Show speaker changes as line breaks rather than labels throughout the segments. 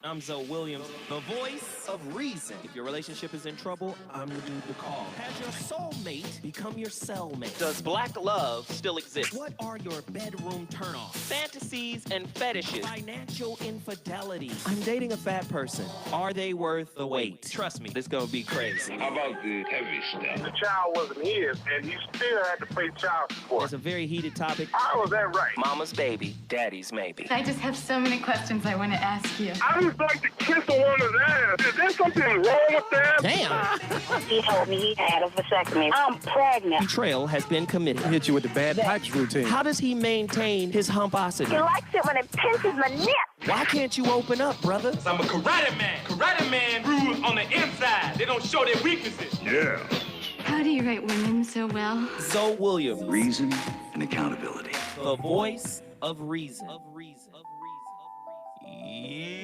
I'm Zoe Williams, the voice of reason. If your relationship is in trouble, I'm the dude to call. Has your soulmate become your cellmate? Does black love still exist? What are your bedroom turnoffs? Fantasies and fetishes. Financial infidelity. I'm dating a fat person. Are they worth the wait? Trust me, this gonna be crazy.
How about the heavy stuff?
The child wasn't his, and he still had to pay child support.
It's a very heated topic.
How was that right?
Mama's baby, daddy's maybe.
I just have so many questions I want to ask you.
I just like to kiss a woman's ass. Is there something wrong with that?
Damn!
He told me he had a vasectomy. I'm pregnant.
Betrayal has been committed.
Hit you with the bad pipes routine.
How does he maintain his humposity?
He likes it when it pinches my nip.
Why can't you open up, brother?
I'm a karate man. Karate man rules on the inside. They don't show their weaknesses.
Yeah.
How do you write women so well?
Zoe Williams,
Reason and accountability.
the voice of reason.
Yeah,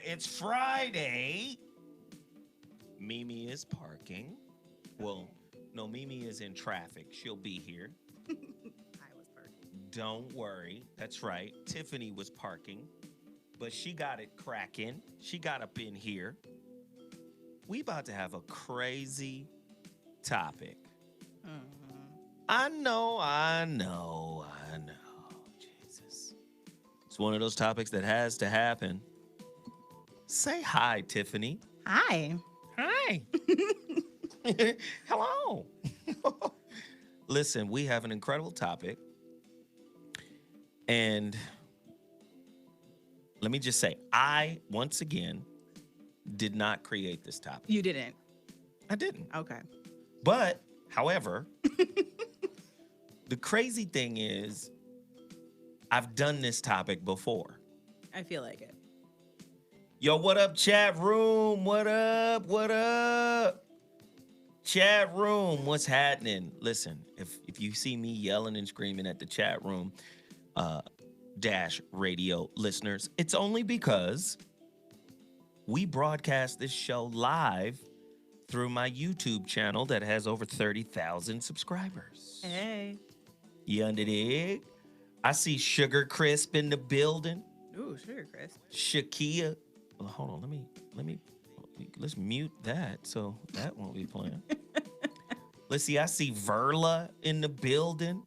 it's Friday. Mimi is parking. Well, no, Mimi is in traffic. She'll be here.
I was parking.
Don't worry. That's right. Tiffany was parking, but she got it cracking. She got up in here. We about to have a crazy topic. I know. Jesus. It's one of those topics that has to happen. Say hi, Tiffany.
Hi.
Hi. Hello. Listen, we have an incredible topic. And let me just say, I, once again, did not create this topic.
You didn't.
I didn't.
Okay.
But, however, the crazy thing is, I've done this topic before.
I feel like it.
Yo, what up, chat room? What up? What up? Chat room, what's happening? Listen, if you see me yelling and screaming at the chat room, Dash Radio listeners, it's only because we broadcast this show live through my YouTube channel that has over 30,000 subscribers.
Hey.
You under the egg? I see Sugar Crisp in the building.
Ooh, Sugar Crisp.
Shakia. Well, hold on, let's mute that so that won't be playing. Let's see, I see Verla in the building.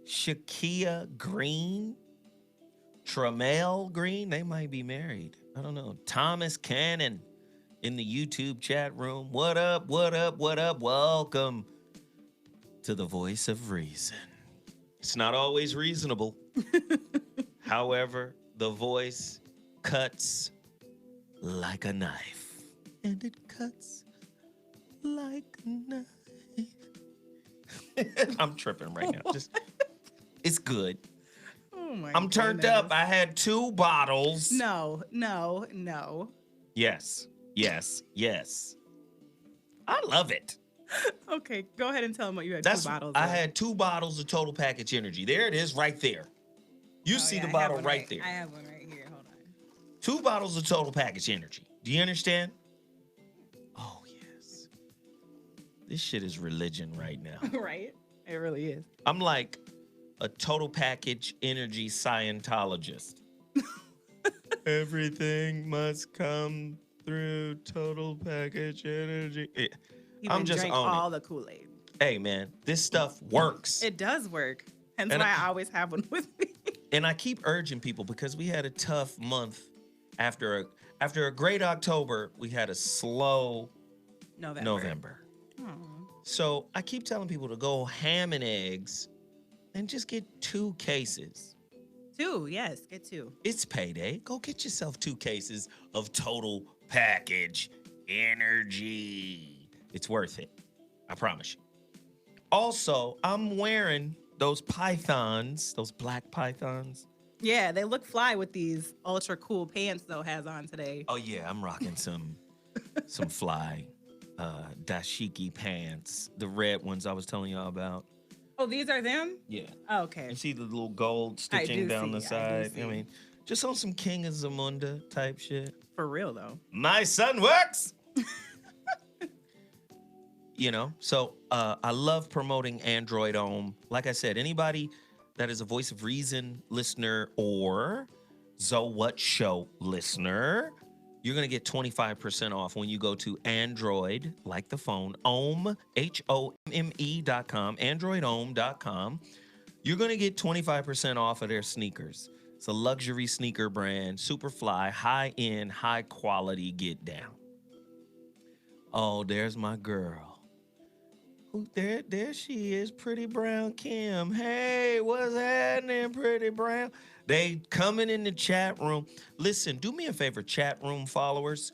Shakia Green. Tramel Green, they might be married. I don't know. Thomas Cannon in the YouTube chat room. What up, what up, what up? Welcome to the voice of reason. It's not always reasonable. However, the voice cuts like a knife. And it cuts like a knife. I'm tripping right now. It's good.
Oh my
I'm turned
goodness.
up. I had 2 bottles.
No.
Yes. I love it.
Okay, go ahead and tell them what you had.
That's
2 bottles.
I
of.
had 2 bottles of Total Package Energy. There it is right there. You see
yeah,
the
I have
bottle
one
right there.
I have one right here. Hold on.
2 bottles of Total Package Energy. Do you understand? Oh, yes. This shit is religion right now.
Right? It really is.
I'm like a Total Package Energy Scientologist. Everything must come through Total Package Energy. Yeah.
You
I'm just
drank
on
all
it.
the Kool-Aid.
Hey, man, this stuff works.
It does work. Hence
And
why I always have one with me.
And I keep urging people because we had a tough month after a great October, we had a slow November. So I keep telling people to go ham and eggs and just get 2 cases.
2, yes, get 2.
It's payday. Go get yourself 2 cases of Total Package Energy. It's worth it. I promise you. Also, I'm wearing those pythons, those black pythons.
Yeah, they look fly with these ultra cool pants Zoe has on today.
Oh yeah, I'm rocking some fly dashiki pants, the red ones I was telling y'all about.
Oh, these are them?
Yeah.
Oh, okay.
You see the little gold stitching down the side? I mean, just on some King of Zamunda type shit.
For real though.
My son works. You know, so I love promoting Android Home. Like I said, anybody that is a Voice of Reason listener or So What Show listener, you're going to get 25% off when you go to Android, like the phone, Ohm, HOMME.com, AndroidOhm.com. You're going to get 25% off of their sneakers. It's a luxury sneaker brand, super fly, high-end, high-quality get down. Oh, there's my girl. There she is, Pretty Brown Kim. Hey, what's happening, Pretty Brown? They coming in the chat room. Listen, do me a favor, chat room followers.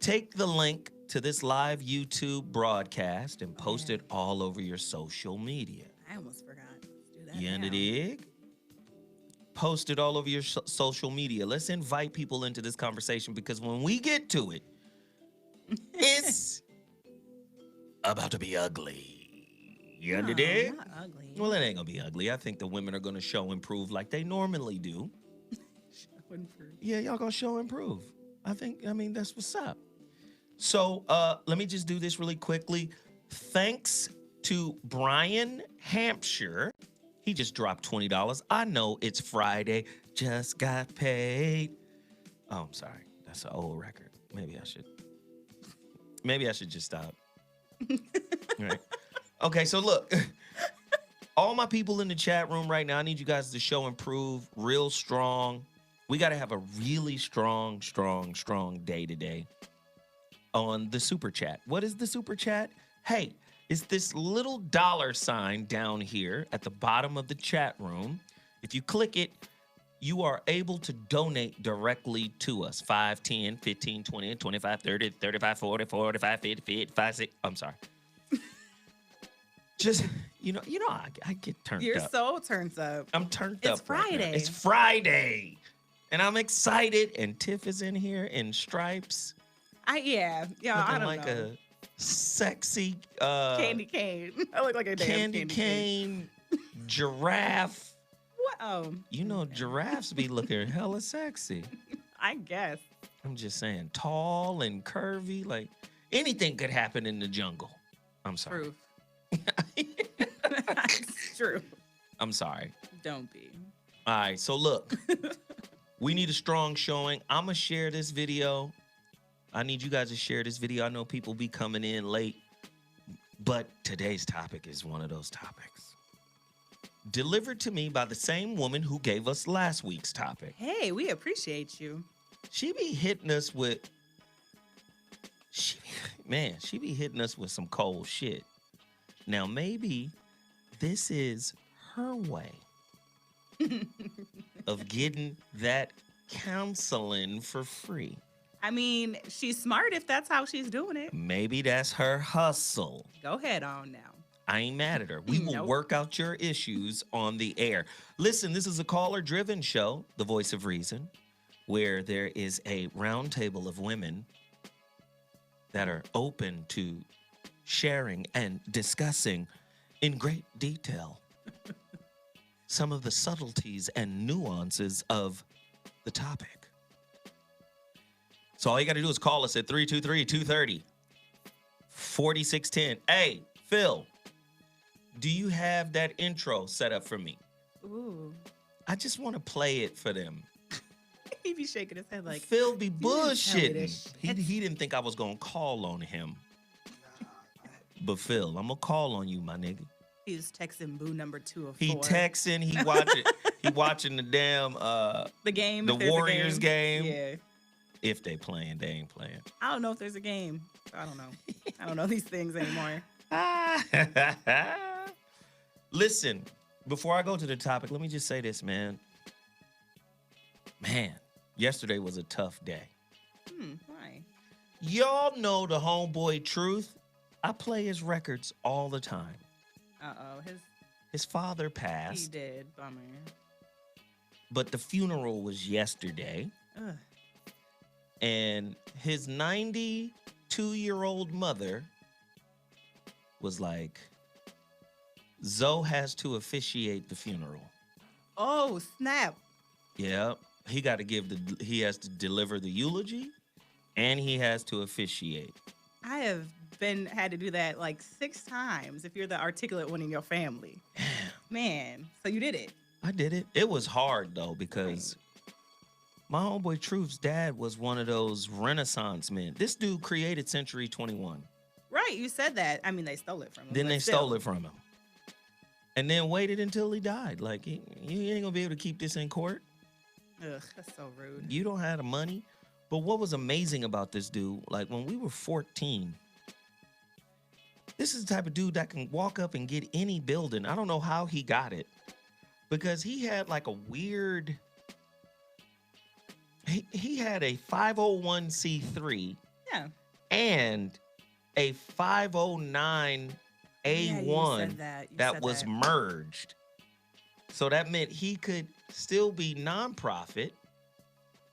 Take the link to this live YouTube broadcast and post it all over your social media.
I almost forgot. Let's do that.
You
now.
dig? Post it all over your social media. Let's invite people into this conversation because when we get to it, it's about to be ugly. You dig?
Not ugly.
Well, it ain't gonna be ugly. I think the women are gonna show improve like they normally do.
Show improve.
Yeah, y'all gonna show improve. I mean, that's what's up. So let me just do this really quickly. Thanks to Brian Hampshire. He just dropped $20. I know it's Friday. Just got paid. Oh, I'm sorry. That's an old record. Maybe I should just stop. All right. Okay, so look. All my people in the chat room right now, I need you guys to show improve real strong. We got to have a really strong day today on the super chat. What is the super chat? Hey, it's this little $sign down here at the bottom of the chat room. If you click it, you are able to donate directly to us. 5, 10, 15, 20, 25, 30, 35, 40, 45, 50, 56. I'm sorry. Just, I get turned up.
You're so turned up.
I'm turned
It's
up. Right now.
Friday.
It's Friday. And I'm excited. And Tiff is in here in stripes.
I
Looking
don't
like
know.
a sexy
Candy cane. I look like a damn
candy cane giraffe.
What?
Giraffes be looking hella sexy.
I guess.
I'm just saying, tall and curvy. Like anything could happen in the jungle. I'm sorry.
Proof. It's true.
I'm sorry.
Don't be.
All right, so look, we need a strong showing. I'm going to share this video. I need you guys to share this video. I know people be coming in late, but today's topic is one of those topics. Delivered to me by the same woman who gave us last week's topic.
Hey, we appreciate you.
She be hitting us with, she be hitting us with some cold shit. Now, maybe this is her way of getting that counseling for free.
I mean, she's smart if that's how she's doing it.
Maybe that's her hustle.
Go ahead on now.
I ain't mad at her. We will
Nope.
work out your issues on the air. Listen, this is a caller-driven show, The Voice of Reason, where there is a roundtable of women that are open to sharing and discussing in great detail some of the subtleties and nuances of the topic. So all you got to do is call us at 323-230-4610. Hey, Phil, do you have that intro set up for me?
Ooh.
I just want to play it for them.
He be shaking his head like,
Phil be
didn't tell me
bullshitting.
this
He didn't think I was going to call on him. But Phil, I'm going to call on you, my nigga.
he's texting boo number 2 of 4.
He texting, he watching the damn
the game.
the
if there's a
Warriors game.
Yeah.
If they playing, they ain't playing.
I don't know if there's a game. I don't know. I don't know these things anymore.
Listen, before I go to the topic, let me just say this, man. Man, yesterday was a tough day.
Why?
Y'all know the homeboy Truth. I play his records all the time.
Uh-oh.
His father
He
passed,
did. Bummer.
but the funeral was yesterday.
Ugh.
And his 92-year-old mother was like, Zoe has to officiate the funeral.
Oh, snap.
Yeah, he has to deliver the eulogy and he has to officiate.
I have had to do that like 6 times if you're the articulate one in your family. Man, so you did it.
I did it. It was hard though because My homeboy Truth's dad was one of those Renaissance men. This dude created Century 21.
Right, you said that. I mean, they stole it from him.
Then
but
they
still.
stole it from him. And then waited until he died. Like, you ain't gonna be able to keep this in court.
Ugh, that's so rude.
You don't have the money. But what was amazing about this dude, like when we were 14, this is the type of dude that can walk up and get any building. I don't know how he got it. Because he had like a weird... He had a 501c3 and a 509A1 that was merged. So that meant he could still be nonprofit,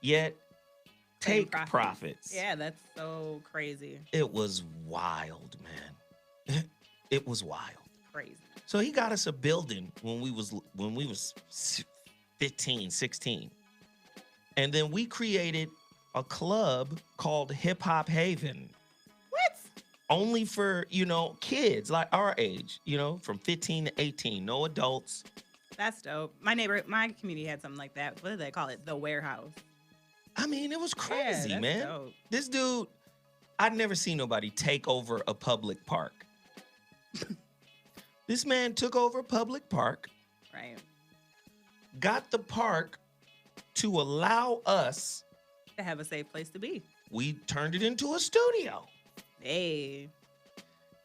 yet take profits.
Yeah, that's so crazy.
It was wild, man. It was wild.
Crazy.
So he got us a building when we was 15, 16. And then we created a club called Hip Hop Haven.
What?
Only for, kids like our age, from 15 to 18, no adults.
That's dope. My community had something like that. What do they call it? The warehouse.
I mean, it was crazy,
that's
man.
dope.
This dude, I'd never seen nobody take over a public park. This man took over a public park.
Right.
Got the park to allow us
to have a safe place to be.
We turned it into a studio.
Hey.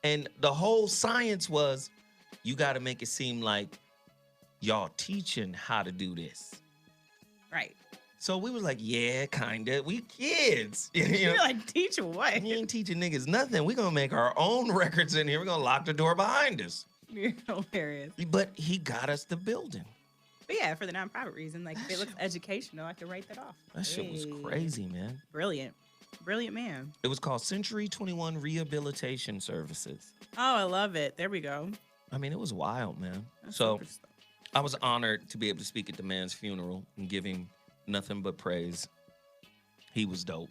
And the whole science was, you got to make it seem like y'all teaching how to do this.
Right.
So we was like, yeah, kind of. We kids.
You're like, teach what?
You ain't teaching niggas nothing. We're going to make our own records in here. We're going to lock the door behind us.
You're hilarious.
But he got us the building.
But yeah, for the nonprofit reason, like if it looks educational, I could write that off.
That shit was crazy, man.
Brilliant. Brilliant man.
It was called Century 21 Rehabilitation Services.
Oh, I love it. There we go.
I mean, it was wild, man.
That's
so
super stuff.
I was honored to be able to speak at the man's funeral and give him nothing but praise. He was dope.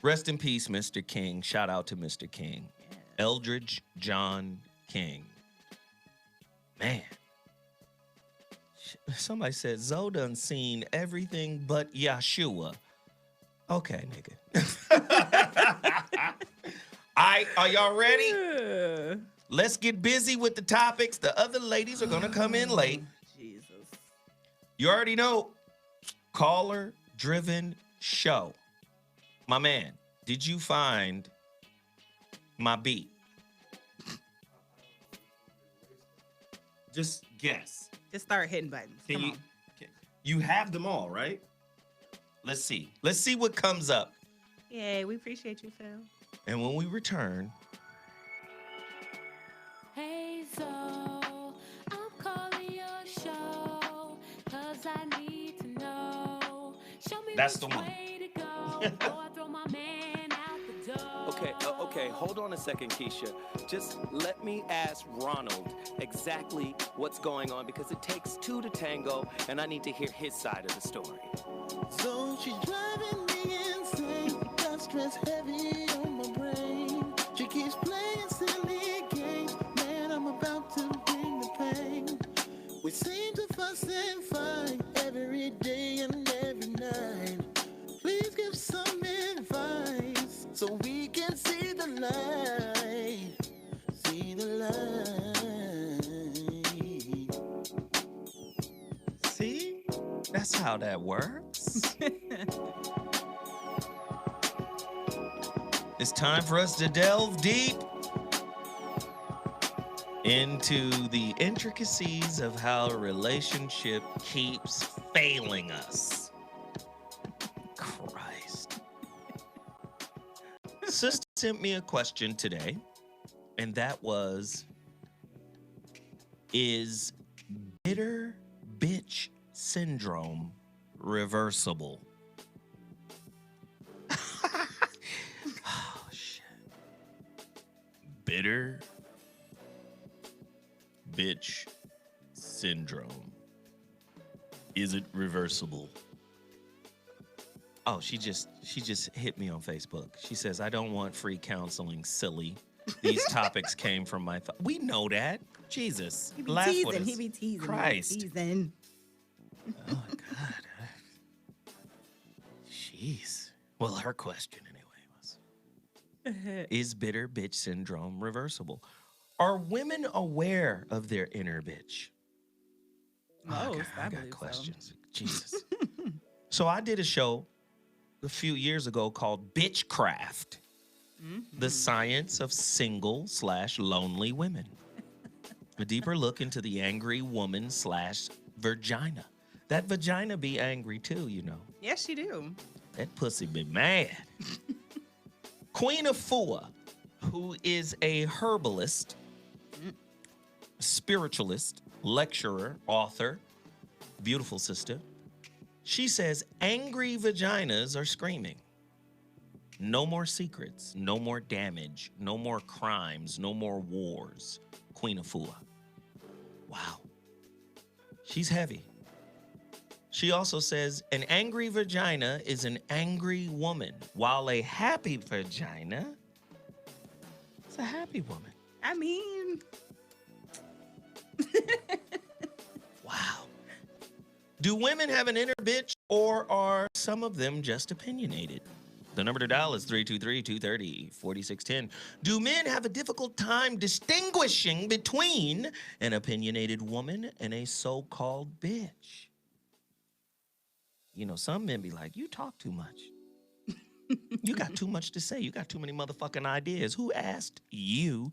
Rest in peace, Mr. King. Shout out to Mr. King.
Yeah.
Eldridge John King. Man. Somebody said, Zoe done seen everything but Yeshua. Okay, nigga. All right, are y'all ready? Let's get busy with the topics. The other ladies are going to come in late.
Jesus.
You already know, caller-driven show. My man, did you find my beat? Just guess.
Just start hitting buttons.
You have them all, right? Let's see. Let's see what comes up.
Yay, we appreciate you, Phil.
And when we return...
Hey, so I'm calling your show, 'cause I need to know. Show me
That's the one.
way to go, before I throw my man out the door.
Okay, hold on a second, Keisha. Just let me ask Ronald exactly what's going on, because it takes two to tango, and I need to hear his side of the story.
So she's driving me insane, got stress heavy on my brain. She keeps playing silly games, man, I'm about to bring the pain. We seem to fuss and fight every day and every night. Please give some advice so we can see the light. See the light.
See? That's how that works. It's time for us to delve deep into the intricacies of how a relationship keeps failing us. Christ. Sister sent me a question today, and that was, is bitter bitch syndrome reversible? Oh, shit. Bitter bitch syndrome. Is it reversible? Oh, she just hit me on Facebook. She says, I don't want free counseling, silly. These topics came from my we know that. Jesus.
He be
Laugh with
teasing.
us.
He be teasing.
Christ.
He be teasing.
Oh, God. Jeez. Well, her question anyway was, is bitter bitch syndrome reversible? Are women aware of their inner bitch?
Most,
I got
believe
questions. Jesus. So I did a show a few years ago called BitchCraft, the science of single/lonely women. A deeper look into the angry woman/vagina. That vagina be angry too, you know.
Yes, she do.
That pussy be mad. Queen Afua, who is a herbalist, spiritualist, lecturer, author, beautiful sister. She says angry vaginas are screaming. No more secrets, no more damage, no more crimes, no more wars. Queen Afua. Wow. She's heavy. She also says an angry vagina is an angry woman, while a happy vagina is a happy woman.
I mean,
wow. Do women have an inner bitch, or are some of them just opinionated? The number to dial is 323-230-4610. Do men have a difficult time distinguishing between an opinionated woman and a so-called bitch? You know, some men be like, you talk too much. You got too much to say. You got too many motherfucking ideas. Who asked you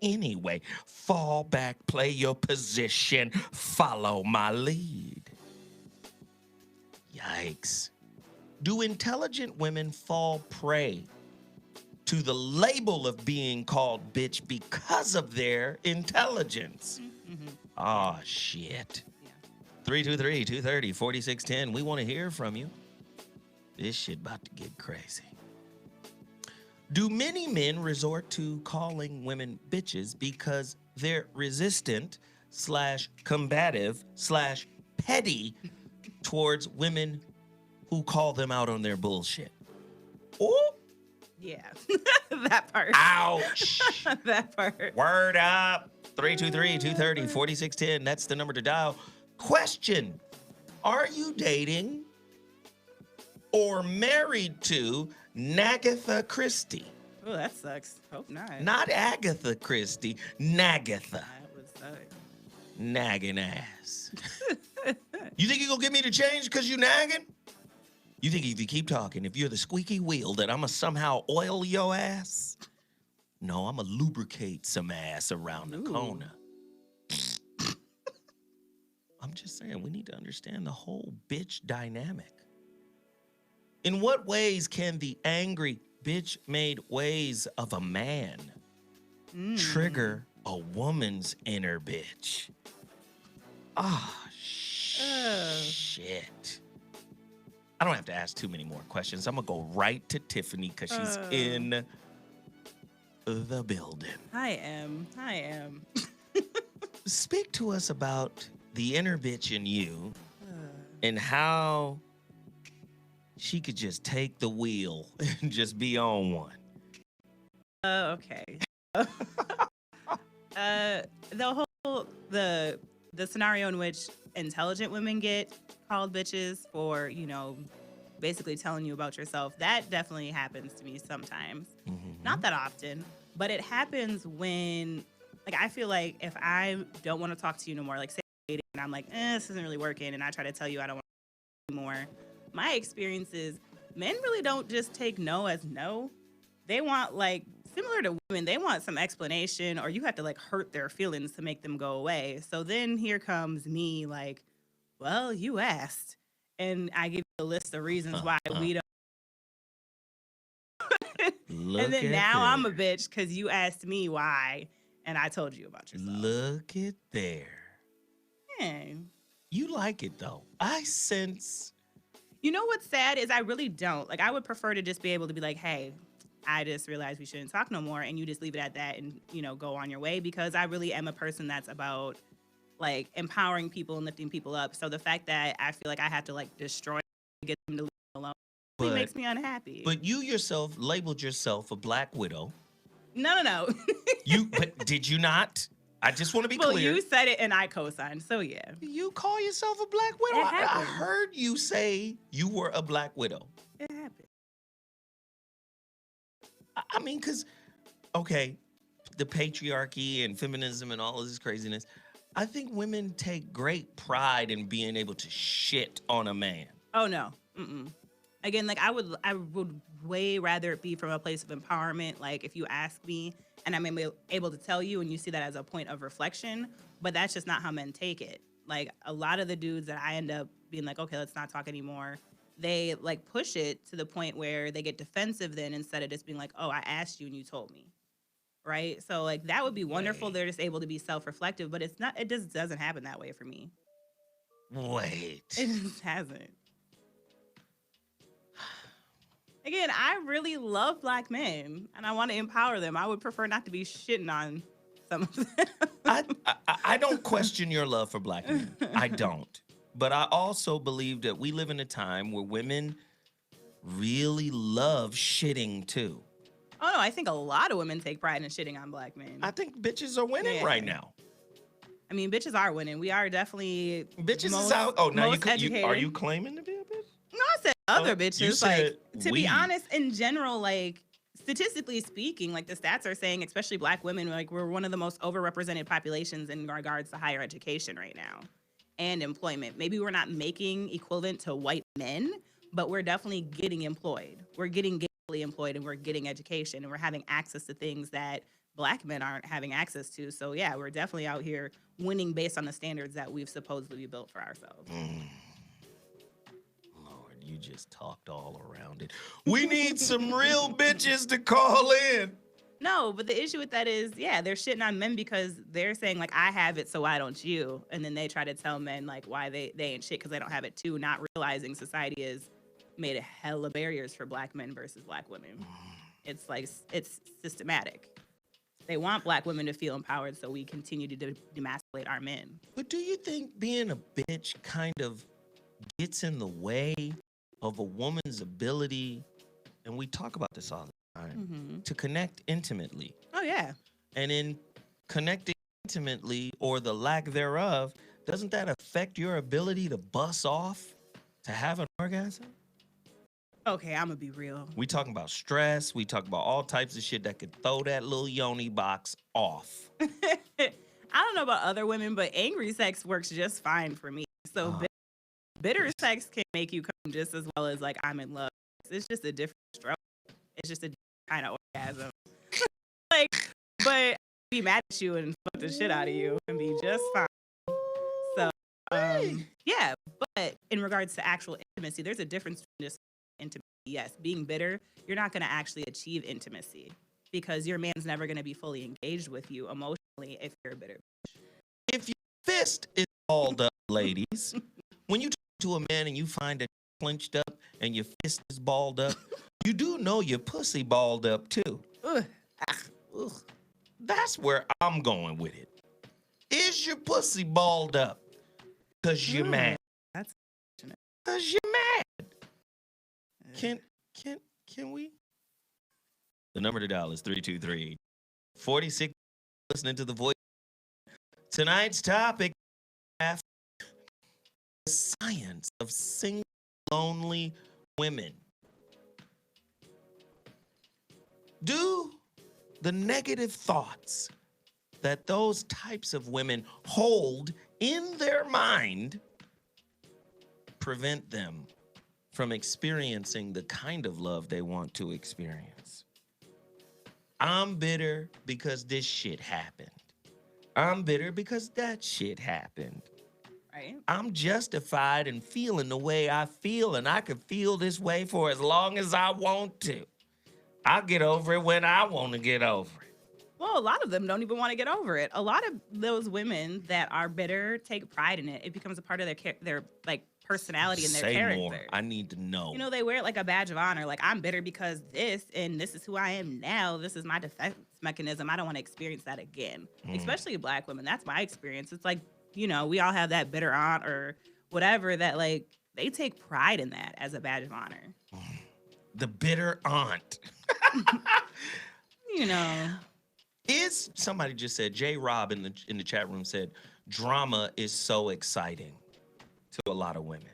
anyway? Fall back, play your position, follow my lead. Yikes. Do intelligent women fall prey to the label of being called bitch because of their intelligence? Oh, shit. 323-230-4610. We want to hear from you. This shit about to get crazy. Do many men resort to calling women bitches because they're resistant/combative/petty towards women who call them out on their bullshit? Oh,
yeah, that part.
Ouch.
That part.
Word up. 323-230-4610. That's the number to dial. Question: are you dating or married to Nagatha Christie?
Oh, that sucks. Hope not.
Not Agatha Christie, Nagatha.
That would suck.
Nagging ass. You think you're gonna get me to change because you nagging? You think if you keep talking, if you're the squeaky wheel, that I'ma somehow oil your ass? No, I'ma lubricate some ass around the corner. I'm just saying, we need to understand the whole bitch dynamic. In what ways can the angry bitch-made ways of a man trigger a woman's inner bitch? Ah, shit. I don't have to ask too many more questions. I'm gonna go right to Tiffany because she's in the building.
I am.
Speak to us about the inner bitch in you and how she could just take the wheel and just be on one.
Okay. The scenario in which intelligent women get called bitches for, you know, basically telling you about yourself, that definitely happens to me sometimes. Not that often, but it happens when, like, I feel like if I don't want to talk to you no more, like, say and I'm like, this isn't really working, and I try to tell you I don't want to anymore. My experience is men really don't just take no as no. They want, like, similar to women, they want some explanation, or you have to, like, hurt their feelings to make them go away. So then here comes me, like, well, you asked, and I give you a list of reasons why we don't. And then now I'm a bitch because you asked me why, and I told you about yourself.
Look at there.
Yeah.
You like it, though. I sense.
You know what's sad is I really don't. Like, I would prefer to just be able to be like, hey, I just realized we shouldn't talk no more, and you just leave it at that and, you know, go on your way, because I really am a person that's about, like, empowering people and lifting people up. So the fact that I feel like I have to, like, destroy to get them to leave me alone really makes me unhappy.
But you yourself labeled yourself a black widow.
No.
But did you not? I just want to be clear.
Well, you said it and I co-signed, so yeah.
You call yourself a black widow? I heard you say you were a black widow.
It happens.
I mean, because, okay, the patriarchy and feminism and all of this craziness, I think women take great pride in being able to shit on a man.
Oh no. Mm-mm. Again, like I would way rather it be from a place of empowerment. Like if you ask me and I'm able to tell you and you see that as a point of reflection, but that's just not how men take it. Like a lot of the dudes that I end up being like, okay, let's not talk anymore. They like push it to the point where they get defensive then instead of just being like, oh, I asked you and you told me. Right. So like that would be wonderful. They're just able to be self-reflective, but it's not, it just doesn't happen that way for me.
Wait.
It just hasn't. Again, I really love Black men and I want to empower them. I would prefer not to be shitting on some of them.
I don't question your love for Black men. I don't. But I also believe that we live in a time where women really love shitting too.
Oh no, I think a lot of women take pride in shitting on Black men.
I think bitches are winning right now.
I mean, bitches are winning. We are definitely
bitches
most,
is out. Oh, now
you
are you claiming to be a bitch?
No, I said other bitches. Like to
we.
be honest, in general, like statistically speaking, like the stats are saying, especially Black women, like we're one of the most overrepresented populations in regards to higher education right now and employment. Maybe we're not making equivalent to white men, but we're definitely getting employed. We're getting gainfully employed and we're getting education and we're having access to things that Black men aren't having access to. So yeah, we're definitely out here winning based on the standards that we've supposedly built for ourselves.
Lord, you just talked all around it. We need some real bitches to call in.
No, but the issue with that is, yeah, they're shitting on men because they're saying, like, I have it, so why don't you? And then they try to tell men, like, why they ain't shit because they don't have it too, not realizing society has made a hell of barriers for Black men versus Black women. It's like, it's systematic. They want Black women to feel empowered, so we continue to demasculate our men.
But do you think being a bitch kind of gets in the way of a woman's ability, and we talk about this all the time, to connect intimately?
Oh, yeah.
And in connecting intimately, or the lack thereof, doesn't that affect your ability to bust off, to have an orgasm?
Okay, I'm gonna be real.
We talking about stress. We talk about all types of shit that could throw that little yoni box off.
I don't know about other women, but angry sex works just fine for me. So bitter sex can make you come just as well as like I'm in love. It's just a different stroke. It's just a different kind of orgasm. Like, but be mad at you and fuck the shit out of you and be just fine. So, yeah. But in regards to actual intimacy, there's a difference between just intimacy. Yes, being bitter, you're not going to actually achieve intimacy because your man's never going to be fully engaged with you emotionally if you're a bitter bitch.
If your fist is balled up, ladies, when you talk to a man and you find it clenched up and your fist is balled up, you do know your pussy balled up too.
Ugh.
Ugh. That's where I'm going with it. Is your pussy balled up? Because you're mad.
That's
because you're mad. Can we? The number to dial is 323-46. Listening to the voice. Tonight's topic: the science of single, lonely women. Do the negative thoughts that those types of women hold in their mind prevent them from experiencing the kind of love they want to experience? I'm bitter because this shit happened. I'm bitter because that shit happened.
Right.
I'm justified in feeling the way I feel, and I can feel this way for as long as I want to. I'll get over it when I want to get over it.
Well, a lot of them don't even want to get over it. A lot of those women that are bitter take pride in it. It becomes a part of their like personality and their character.
More. I need to know.
You know, they wear it like a badge of honor. Like, I'm bitter because this, and this is who I am now. This is my defense mechanism. I don't want to experience that again. Especially Black women. That's my experience. It's like, you know, we all have that bitter aunt or whatever that, like, they take pride in that as a badge of honor.
The bitter aunt.
You know.
Somebody just said, J. Rob in the chat room said, drama is so exciting to a lot of women.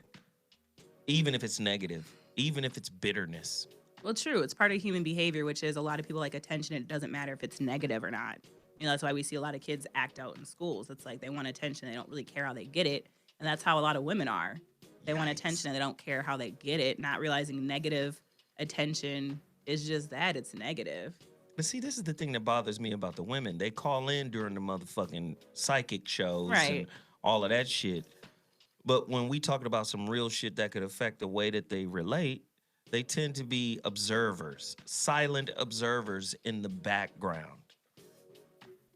Even if it's negative, even if it's bitterness,
Well, true. It's part of human behavior, which is a lot of people like attention. It doesn't matter if it's negative or not. That's why we see a lot of kids act out in schools. It's like they want attention. They don't really care how they get it. And that's how a lot of women are. They want attention and they don't care how they get it, not realizing negative attention is just that. It's negative.
But see, this is the thing that bothers me about the women. They call in during the motherfucking psychic shows and all of that shit. But when we talking about some real shit that could affect the way that they relate, they tend to be observers, silent observers in the background.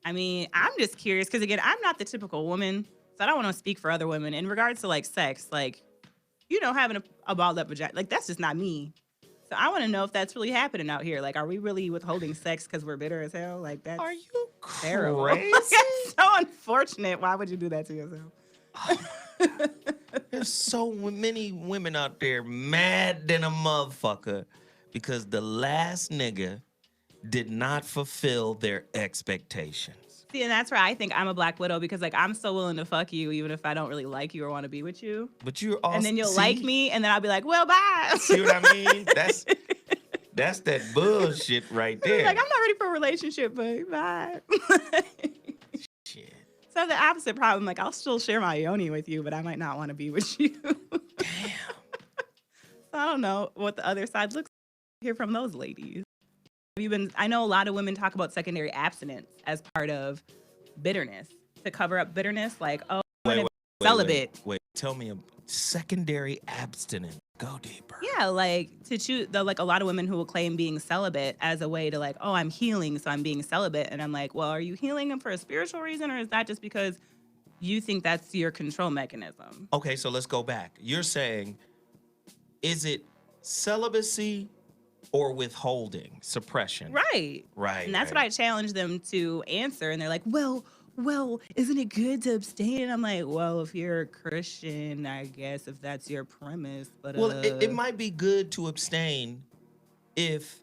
I mean, I'm just curious because, again, I'm not the typical woman, so I don't want to speak for other women. In regards to, like, sex, like, having a balled up vagina, like, that's just not me. So I want to know if that's really happening out here. Like, are we really withholding sex because we're bitter as hell? Like, that's terrible.
Crazy?
That's so unfortunate. Why would you do that to yourself?
There's so many women out there mad than a motherfucker because the last nigga did not fulfill their expectations.
See, and that's where I think I'm a black widow because, like, I'm so willing to fuck you even if I don't really like you or want to be with you.
But you're also,
and then you'll like me, and then I'll be like, well, bye.
See what I mean? That's that bullshit right there.
Like, I'm not ready for a relationship, but bye.
Shit.
So I have the opposite problem. Like, I'll still share my yoni with you, but I might not want to be with you.
Damn.
So I don't know what the other side looks like. Hear from those ladies. I know a lot of women talk about secondary abstinence as part of bitterness, to cover up bitterness. Like, oh, I'm celibate.
Wait, tell me a secondary abstinence. Go deeper.
Yeah, like to choose, like a lot of women who will claim being celibate as a way to like, oh, I'm healing, so I'm being celibate. And I'm like, well, are you healing for a spiritual reason, or is that just because you think that's your control mechanism?
Okay, so let's go back. You're saying, is it celibacy or withholding, suppression?
Right.
Right.
And that's what I challenge them to answer. And they're like, well, isn't it good to abstain? And I'm like, well, if you're a Christian, I guess if that's your premise. But
well, it might be good to abstain if,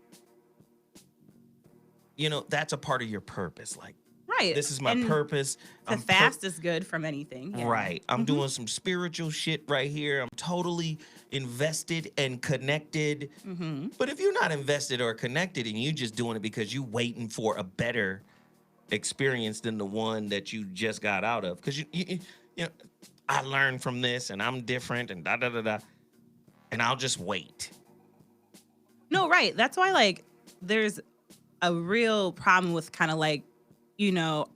that's a part of your purpose. Like,
right.
This is my purpose.
To fast is good from anything. Yeah.
Right. I'm doing some spiritual shit right here. I'm totally invested and connected.
Mm-hmm.
But if you're not invested or connected and you just doing it because you waiting for a better experience than the one that you just got out of, because you I learned from this and I'm different and da da da da, and I'll just wait.
No, right. That's why like there's a real problem with kind of like,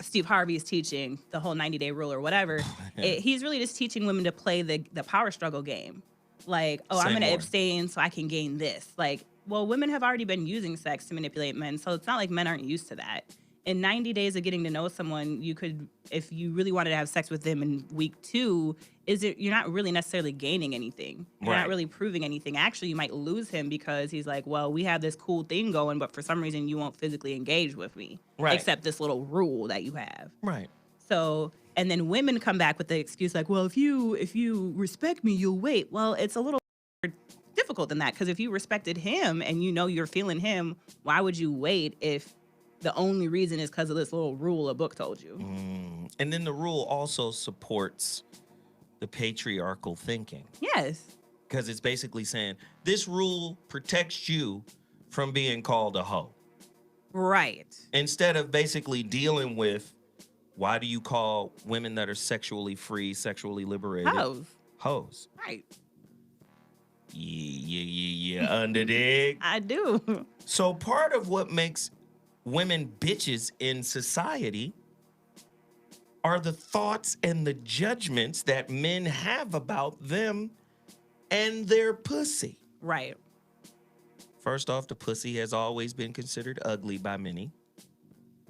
Steve Harvey's teaching the whole 90-day rule or whatever. He's really just teaching women to play the power struggle game. Like, oh, I'm going to abstain so I can gain this. Like, well, women have already been using sex to manipulate men, so it's not like men aren't used to that. In 90 days of getting to know someone, you could, if you really wanted to have sex with them in week 2, you're not really necessarily gaining anything. You're not really proving anything. Actually, you might lose him because he's like, well, we have this cool thing going, but for some reason you won't physically engage with me.
Right.
Except this little rule that you have.
Right.
So, and then women come back with the excuse like, well, if you respect me, you'll wait. Well, it's a little more difficult than that, because if you respected him and you're feeling him, why would you wait if the only reason is because of this little rule a book told you?
And then the rule also supports the patriarchal thinking.
Yes.
Because it's basically saying this rule protects you from being called a hoe.
Right.
Instead of basically dealing with, why do you call women that are sexually free, sexually liberated? Hoes.
Right.
Yeah, underdig.
I do.
So part of what makes women bitches in society are the thoughts and the judgments that men have about them and their pussy.
Right.
First off, the pussy has always been considered ugly by many.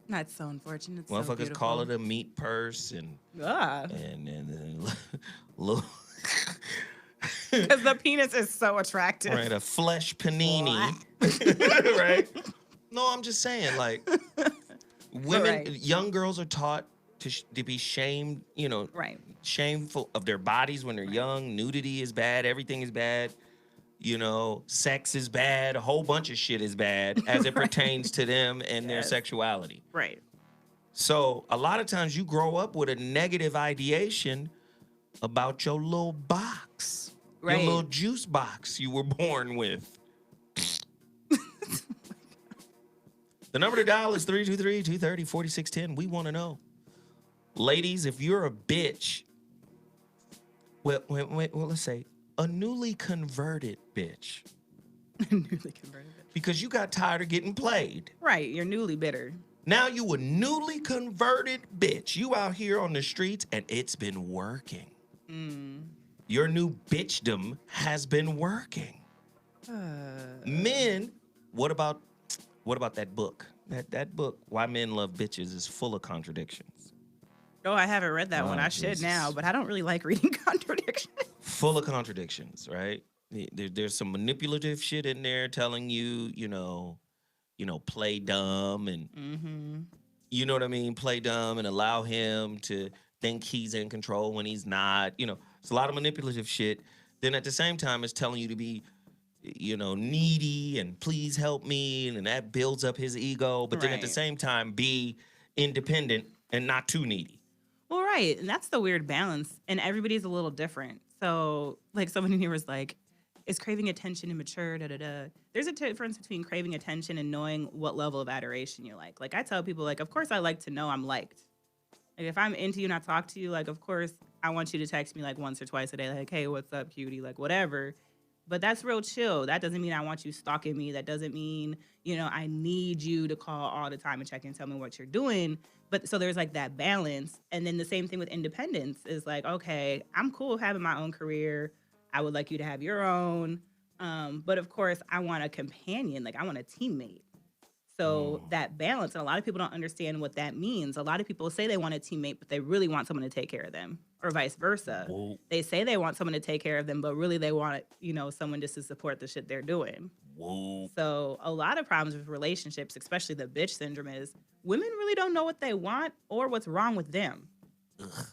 That's so unfortunate.
Motherfuckers call it a meat purse and look.
Because the penis is so attractive.
Right, a flesh panini. Right? No, I'm just saying, like, women, young girls are taught to be shamed, shameful of their bodies when they're young. Nudity is bad. Everything is bad. Sex is bad. A whole bunch of shit is bad as it pertains to them and their sexuality.
Right.
So a lot of times you grow up with a negative ideation about your little box, your little juice box you were born with. The number to dial is 323-230-4610. We want to know. Ladies, if you're a bitch, well, let's say a newly converted bitch.
Newly converted.
Because you got tired of getting played.
Right, you're newly bitter.
Now you a newly converted bitch. You out here on the streets and it's been working. Your new bitchdom has been working. Men, what about that book? That book, Why Men Love Bitches, is full of contradictions.
Oh, I haven't read that one. I should now, but I don't really like reading contradictions.
Full of contradictions, right? There's some manipulative shit in there telling you, play dumb and, you know what I mean? Play dumb and allow him to think he's in control when he's not. It's a lot of manipulative shit. Then at the same time, it's telling you to be, needy and please help me. And that builds up his ego. But then at the same time, be independent and not too needy.
Well, right. And that's the weird balance. And everybody's a little different. So, like, someone in here was like, is craving attention immature? There's a difference between craving attention and knowing what level of adoration you like. Like, I tell people, like, of course I like to know I'm liked. Like, if I'm into you and I talk to you, like, of course I want you to text me, like, once or twice a day, like, hey, what's up, cutie? Like, whatever. But that's real chill. That doesn't mean I want you stalking me. That doesn't mean, I need you to call all the time and check in and tell me what you're doing. But so there's like that balance. And then the same thing with independence is like, okay, I'm cool with having my own career. I would like you to have your own. But of course, I want a companion. Like, I want a teammate. So that balance, and a lot of people don't understand what that means. A lot of people say they want a teammate, but they really want someone to take care of them, or vice versa.
Whoa.
They say they want someone to take care of them, but really they want, someone just to support the shit they're doing.
Whoa.
So a lot of problems with relationships, especially the bitch syndrome, is women really don't know what they want or what's wrong with them.
Ugh.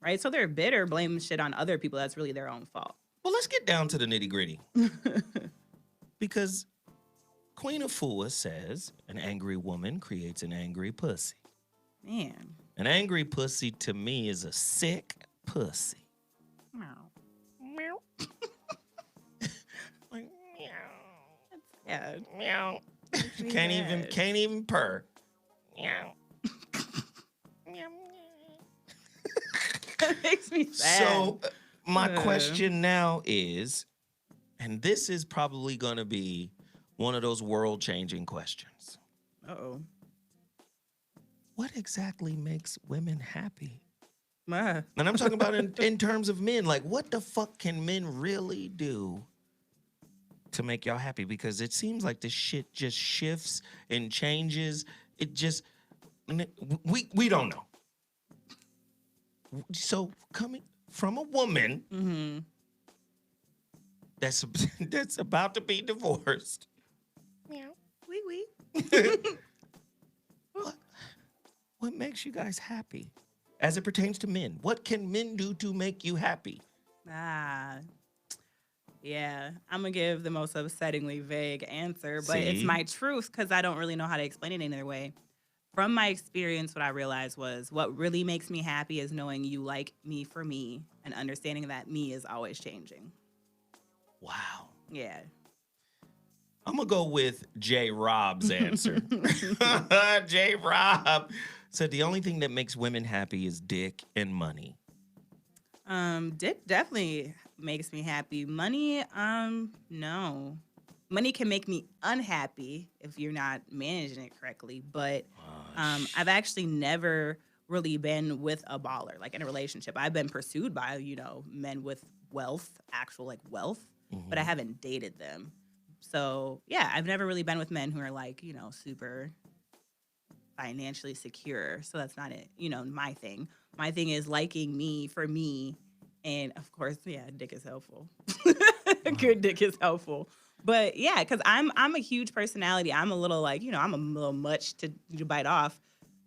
Right? So they're bitter, blaming shit on other people. That's really their own fault.
Well, let's get down to the nitty gritty. Because Queen Afua says an angry woman creates an angry pussy.
Man.
An angry pussy to me is a sick pussy.
Meow.
Meow. Like, meow.
That's sad.
Meow. Can't even purr. Meow. Meow.
That makes me sad.
So my question now is, and this is probably going to be one of those world-changing questions.
Uh-oh.
What exactly makes women happy?
And
I'm talking about in terms of men. Like, what the fuck can men really do to make y'all happy? Because it seems like this shit just shifts and changes. It just, we don't know. So coming from a woman that's about to be divorced.
Meow. Wee wee.
What makes you guys happy? As it pertains to men, what can men do to make you happy?
Yeah, I'm gonna give the most upsettingly vague answer, but it's my truth because I don't really know how to explain it any other way. From my experience, what I realized was what really makes me happy is knowing you like me for me and understanding that me is always changing.
Wow.
Yeah.
I'm gonna go with J. Rob's answer. J. Rob said the only thing that makes women happy is dick and money.
Dick definitely makes me happy. Money, no. Money can make me unhappy if you're not managing it correctly. But I've actually never really been with a baller, like in a relationship. I've been pursued by, men with wealth, actual wealth, but I haven't dated them. So yeah, I've never really been with men who are like, super financially secure. So that's not it, my thing. My thing is liking me for me. And of course, yeah, dick is helpful. Good dick is helpful. But yeah, because I'm a huge personality. I'm a little I'm a little much to bite off.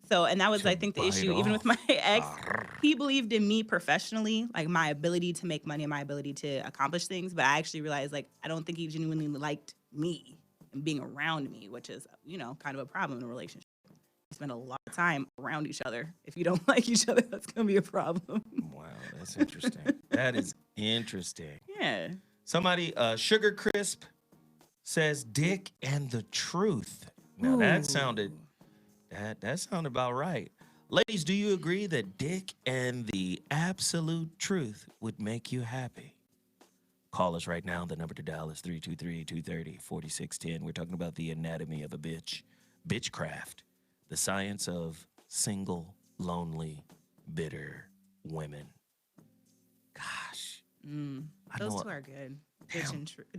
So, and that was, I think, the issue, even with my ex. He believed in me professionally, like my ability to make money and my ability to accomplish things. But I actually realized, I don't think he genuinely liked me and being around me, which is, kind of a problem in a relationship. You spend a lot of time around each other. If you don't like each other, that's going to be a problem.
Wow, that's interesting. That is interesting.
Yeah.
Somebody, Sugar Crisp says dick and the truth. Now that sounded That sounded about right. Ladies, do you agree that dick and the absolute truth would make you happy? Call us right now. The number to dial is 323-230-4610. We're talking about the anatomy of a bitch. BitchCraft, the science of single, lonely, bitter women. Gosh.
Those two are good.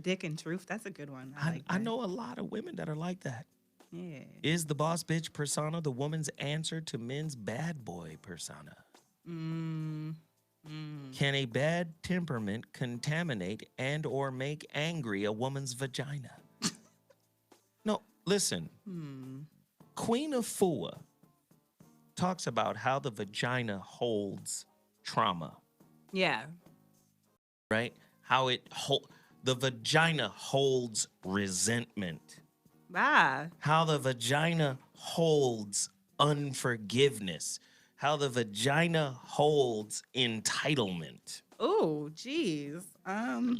Dick and truth. That's a good one.
I know a lot of women that are like that.
Yeah.
Is the boss bitch persona the woman's answer to men's bad boy persona? Can a bad temperament contaminate and or make angry a woman's vagina? No, listen. Queen Afua talks about how the vagina holds trauma.
Yeah.
Right? How the vagina holds resentment. How the vagina holds unforgiveness. How the vagina holds entitlement.
Oh, geez. Dang.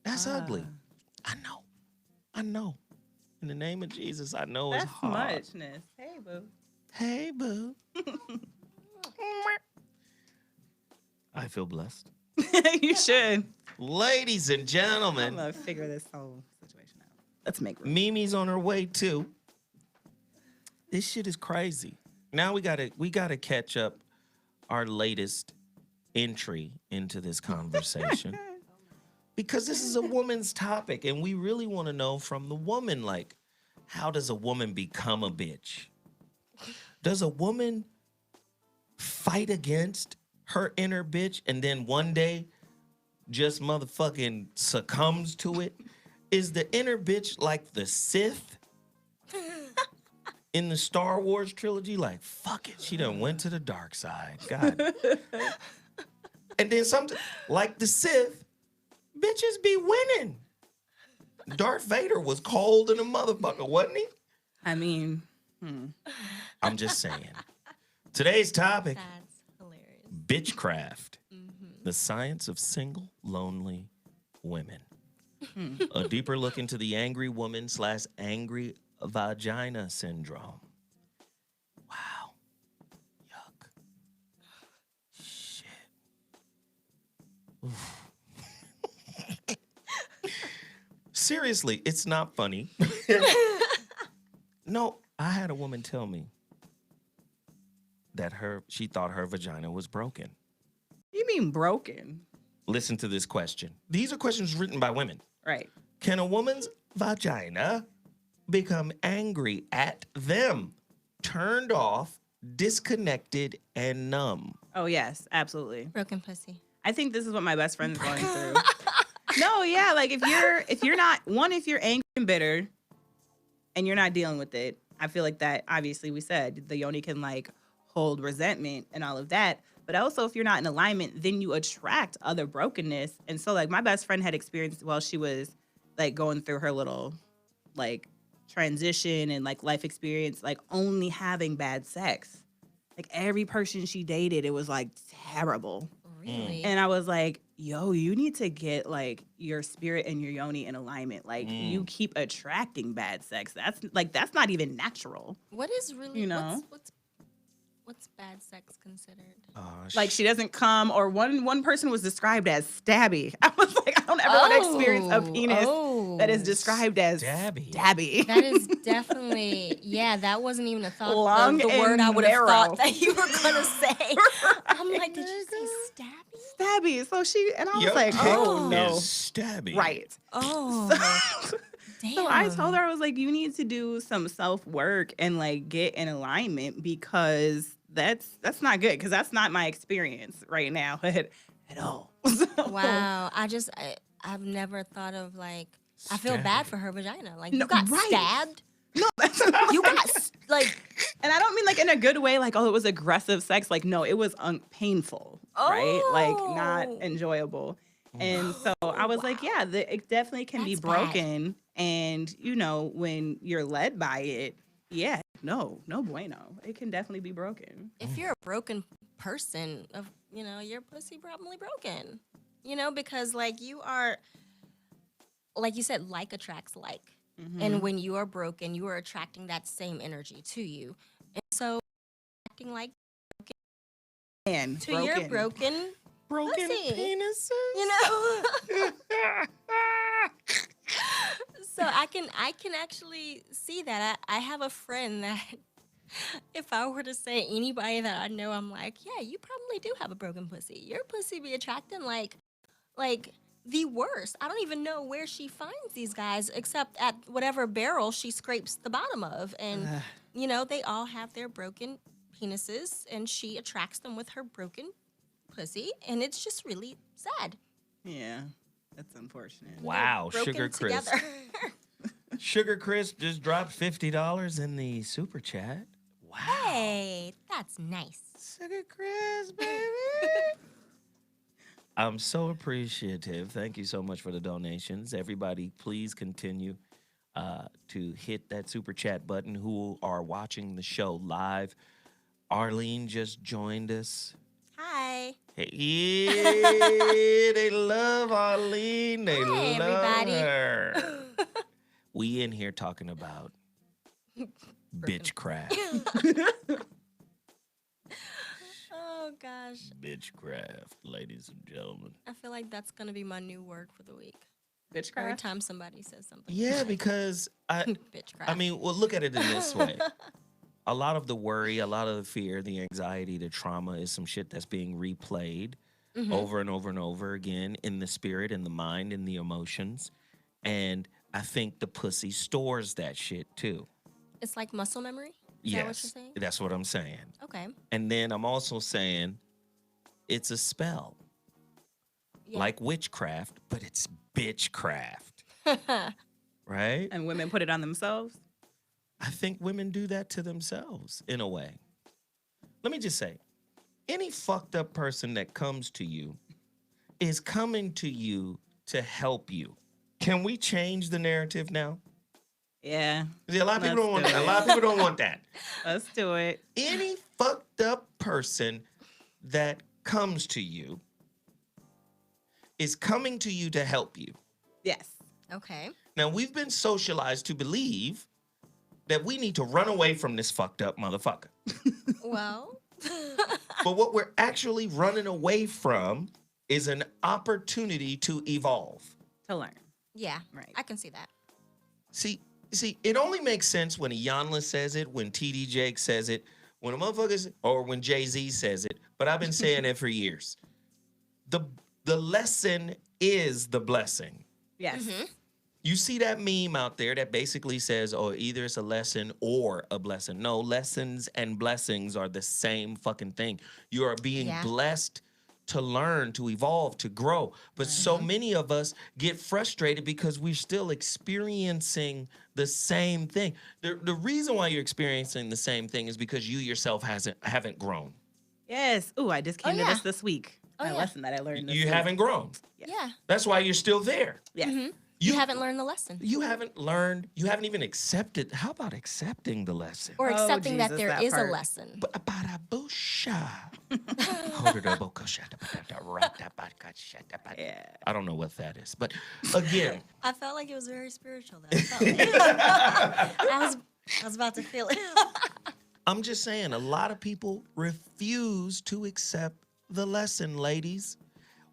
That's ugly. I know. In the name of Jesus, I know it's
That's
hard.
muchness. Hey, boo.
Hey, boo. I feel blessed.
You should.
Ladies and gentlemen.
I'm gonna figure this whole situation out. Let's make room.
Mimi's on her way too. This shit is crazy. Now we gotta catch up our latest entry into this conversation. Because this is a woman's topic, and we really want to know from the woman, like, how does a woman become a bitch? Does a woman fight against her inner bitch and then one day just motherfucking succumbs to it? Is the inner bitch like the Sith in the Star Wars trilogy? Like, fuck it, she done went to the dark side. God. And then something like the Sith, bitches be winning. Darth Vader was cold in a motherfucker, wasn't he?
I mean,
I'm just saying. Today's topic,
That's hilarious.
BitchCraft, the science of single, lonely women. A deeper look into the angry woman / angry vagina syndrome. Wow. Yuck. Shit. Oof. Seriously, it's not funny. No, I had a woman tell me that she thought her vagina was broken.
you mean broken?
Listen to this question. These are questions written by women.
Right.
Can a woman's vagina become angry at them, turned off, disconnected, and numb?
Oh, yes, absolutely.
Broken pussy.
I think this is what my best friend's going through. No, yeah, like if you're angry and bitter and you're not dealing with it, I feel like that, obviously we said the yoni can like hold resentment and all of that. But also if you're not in alignment, then you attract other brokenness. And so like my best friend had experienced while she was like going through her little like transition and like life experience, like only having bad sex. Like every person she dated, it was like terrible.
Really?
And I was like, yo, you need to get like your spirit and your yoni in alignment. Like you keep attracting bad sex. That's not even natural.
What is really,
you know?
What's bad sex considered?
Like she doesn't come, or one person was described as stabby. I was like, I don't ever want to experience a penis that is described as stabby.
That is definitely, yeah, that wasn't even a thought.
Long
the
and
word I would have
narrow.
thought that you were gonna say. I'm like, did you say stabby?
Stabby. So I was
Your
like,
dick
oh no.
is stabby.
Right.
Oh.
So I told her, I was like, you need to do some self-work and like get in alignment, because that's not good, because that's not my experience right now at all.
Wow. I've never thought of like, I feel bad for her vagina. Like,
No,
you got
right.
stabbed.
No,
You got like,
and I don't mean like in a good way, like, oh, it was aggressive sex. Like, no, it was painful, right? Like, not enjoyable. And so I was like, yeah, it definitely can be
That's
broken. And, you know, when you're led by it, yeah, no bueno. It can definitely be broken.
if you're a broken person, your pussy probably broken. Because like you are, like you said, like attracts like. And when you are broken, you are attracting that same energy to you. And so acting like
And
to your broken pussy,
penises.
you know. So I can actually see that. I have a friend that if I were to say anybody that I know, I'm like, yeah, you probably do have a broken pussy. Your pussy be attracting like the worst. I don't even know where she finds these guys except at whatever barrel she scrapes the bottom of. And, you know, they all have their broken penises and she attracts them with her broken pussy. And it's just really sad.
Yeah, that's unfortunate.
Wow,
Broken
Sugar Crisp.
together.
Sugar Crisp just dropped $50 in the super chat. Wow.
Hey, that's nice.
Sugar Crisp, baby. I'm so appreciative. Thank you so much for the donations. Everybody, please continue to hit that super chat button who are watching the show live. Arlene just joined us.
Hi.
Hey, they love Arlene. They
Hi,
love
everybody.
her. We in here talking about BitchCraft.
Oh, gosh.
BitchCraft, ladies and gentlemen.
I feel like that's going to be my new word for the week. Every
BitchCraft?
time somebody says something.
Yeah, because
BitchCraft.
well, look at it in this way. A lot of the worry, a lot of the fear, the anxiety, the trauma is some shit that's being replayed over and over and over again in the spirit, in the mind, in the emotions. And I think the pussy stores that shit too.
It's like muscle memory? Is that what you're saying?
That's what I'm saying.
Okay.
And then I'm also saying it's a spell.
Yeah.
Like witchcraft, but it's bitchcraft. Right?
And women put it on themselves?
I think women do that to themselves in a way. Let me just say, any fucked up person that comes to you is coming to you to help you. Can we change the narrative now?
Yeah.
See, a lot of people don't want
Let's
that.
do
A lot of people don't want that.
Let's do it.
Any fucked up person that comes to you is coming to you to help you.
Yes.
Okay.
Now, we've been socialized to believe that we need to run away from this fucked up motherfucker.
Well.
But what we're actually running away from is an opportunity to evolve.
To learn.
Yeah.
Right.
I can see that.
See, it only makes sense when a Yanla says it, when TD Jake says it, when a motherfucker, or when Jay-Z says it, but I've been saying it for years. The lesson is the blessing.
Yes.
You see that meme out there that basically says, oh, either it's a lesson or a blessing. No, lessons and blessings are the same fucking thing. You are being blessed to learn, to evolve, to grow. But so many of us get frustrated because we're still experiencing the same thing. The reason why you're experiencing the same thing is because you yourself haven't grown.
Yes. Ooh, I just came to this week. A lesson that I learned this
You
week.
haven't grown.
Yeah.
That's why you're still there.
Yes.
You haven't learned the lesson.
You haven't learned. You haven't even accepted. How about accepting the lesson?
Or accepting that
Jesus,
there
that
is
part.
a lesson.
Yeah.
I don't know what that is, but again,
I felt like it was very spiritual though. I was about to feel it.
I'm just saying a lot of people refuse to accept the lesson, ladies.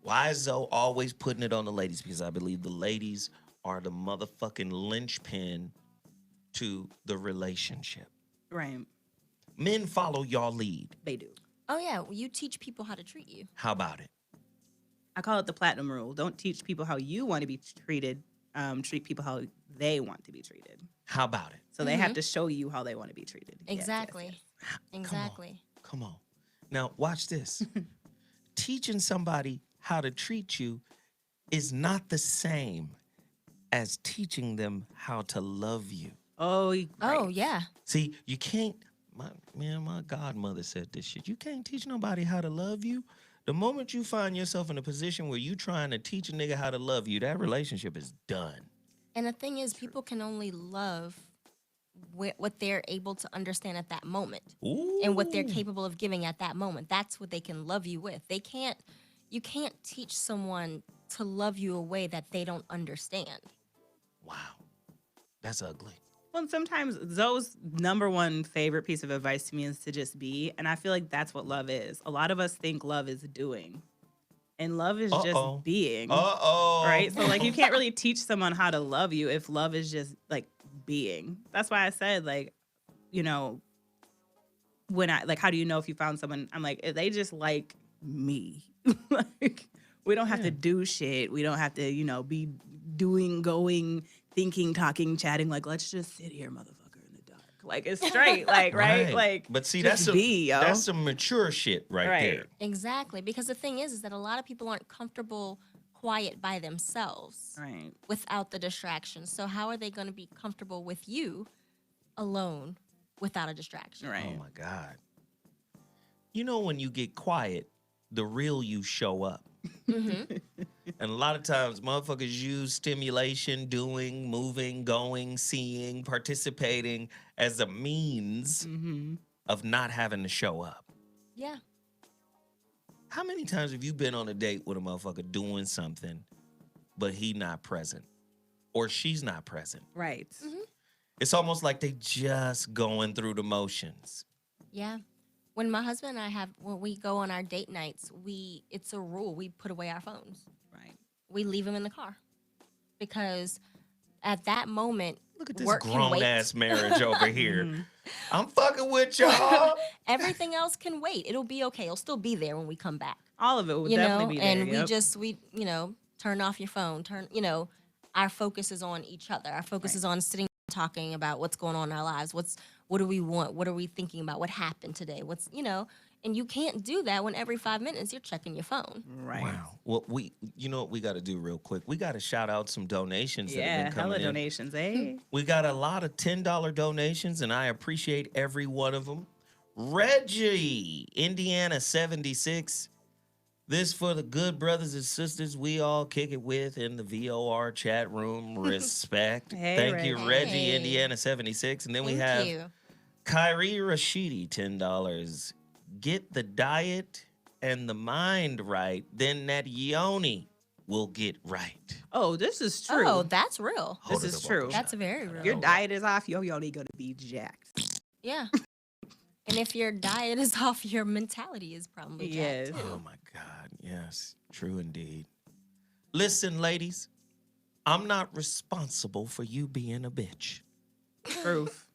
Why is Zoe always putting it on the ladies? Because I believe the ladies are the motherfucking linchpin to the relationship.
Right.
Men follow y'all lead.
They do.
Oh yeah, well, you teach people how to treat you.
How about it?
I call it the platinum rule. Don't teach people how you want to be treated. Treat people how they want to be treated.
How about it?
So they have to show you how they want to be treated. Yes,
Exactly.
yes, yes.
Exactly.
Come on. Now, watch this. Teaching somebody how to treat you is not the same as teaching them how to love you.
Oh,
Oh yeah.
See, you can't, my godmother said this shit. You can't teach nobody how to love you. The moment you find yourself in a position where you trying to teach a nigga how to love you, that relationship is done.
And the thing is, people can only love what they're able to understand at that moment.
Ooh.
And what they're capable of giving at that moment. That's what they can love you with. You can't teach someone to love you a way that they don't understand.
Wow. That's ugly.
Well, and sometimes Zoe's number one favorite piece of advice to me is to just be. And I feel like that's what love is. A lot of us think love is doing. And love is just being. Right? So, like, you can't really teach someone how to love you if love is just, like, being. That's why I said, like, you know, when I, like, how do you know if you found someone? I'm like, if they just like me. Like, we don't have to do shit. We don't have to, you know, be doing, going, thinking, talking, chatting. Like, let's just sit here, motherfucker, in the dark. Like, it's straight. Like, right? Like,
but see,
just
that's some mature shit right there.
Exactly. Because the thing is that a lot of people aren't comfortable quiet by themselves.
Right.
Without the distractions. So how are they going to be comfortable with you alone without a distraction?
Right.
Oh my God. You know, when you get quiet, the real you show up. And a lot of times motherfuckers use stimulation, doing, moving, going, seeing, participating as a means of not having to show up.
Yeah.
How many times have you been on a date with a motherfucker doing something, but he not present or she's not present?
Right.
It's almost like they just going through the motions.
Yeah. When my husband and I when we go on our date nights, it's a rule. We put away our phones.
Right.
We leave them in the car because at that moment,
look at this
work
grown ass marriage over here. I'm fucking with y'all.
Everything else can wait. It'll be okay. It'll still be there when we come back.
All of it will definitely be there.
And we you know, turn off your phone. Our focus is on each other. Our focus is on sitting talking about what's going on in our lives. What do we want? What are we thinking about? What happened today? And you can't do that when every 5 minutes you're checking your phone.
Right.
Wow. Well, you know what we got to do real quick? We got to shout out some donations that have been coming in.
Hella donations, eh?
We got a lot of $10 donations, and I appreciate every one of them. Reggie, Indiana 76. This for the good brothers and sisters we all kick it with in the VOR chat room. Respect. Thank you, Reggie, Indiana 76. And then we have Kyrie Rashidi, $10. Get the diet and the mind right, then that yoni will get right.
Oh, this is true.
Oh, that's real.
This is true.
That's very real.
Your diet is off, your yoni gonna be jacked.
Yeah. And if your diet is off, your mentality is probably jacked too.
Oh my God. Yes, true indeed. Listen, ladies, I'm not responsible for you being a bitch.
Proof.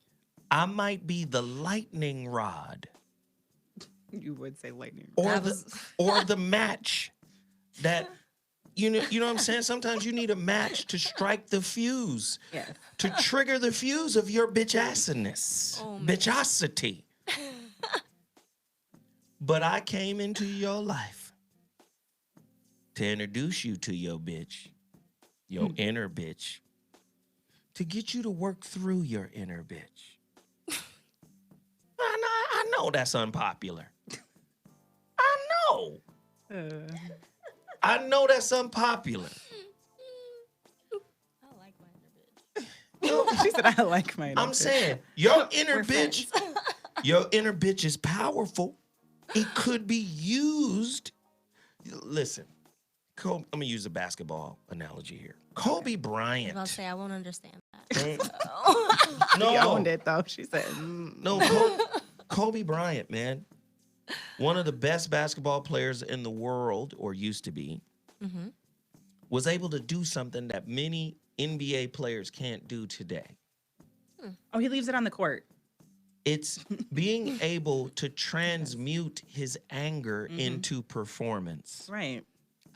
I might be the lightning rod.
You would say lightning
rod. Or the match that you know what I'm saying? Sometimes you need a match to strike the fuse.
Yes.
To trigger the fuse of your bitch-assiness. Bitchosity. But I came into your life to introduce you to your bitch, your inner bitch, to get you to work through your inner bitch. I know that's unpopular. I know. I know that's unpopular.
I like my inner
bitch. She said, I like my inner bitch.
I'm saying, your inner bitch, your inner bitch is powerful. It could be used. Listen, I'm going to use a basketball analogy here. Kobe Bryant.
I'll say I won't understand that.
No. She owned it, though. She said,
No, Kobe Bryant, man. One of the best basketball players in the world, or used to be, was able to do something that many NBA players can't do today.
Oh, he leaves it on the court.
It's being able to transmute his anger into performance.
Right.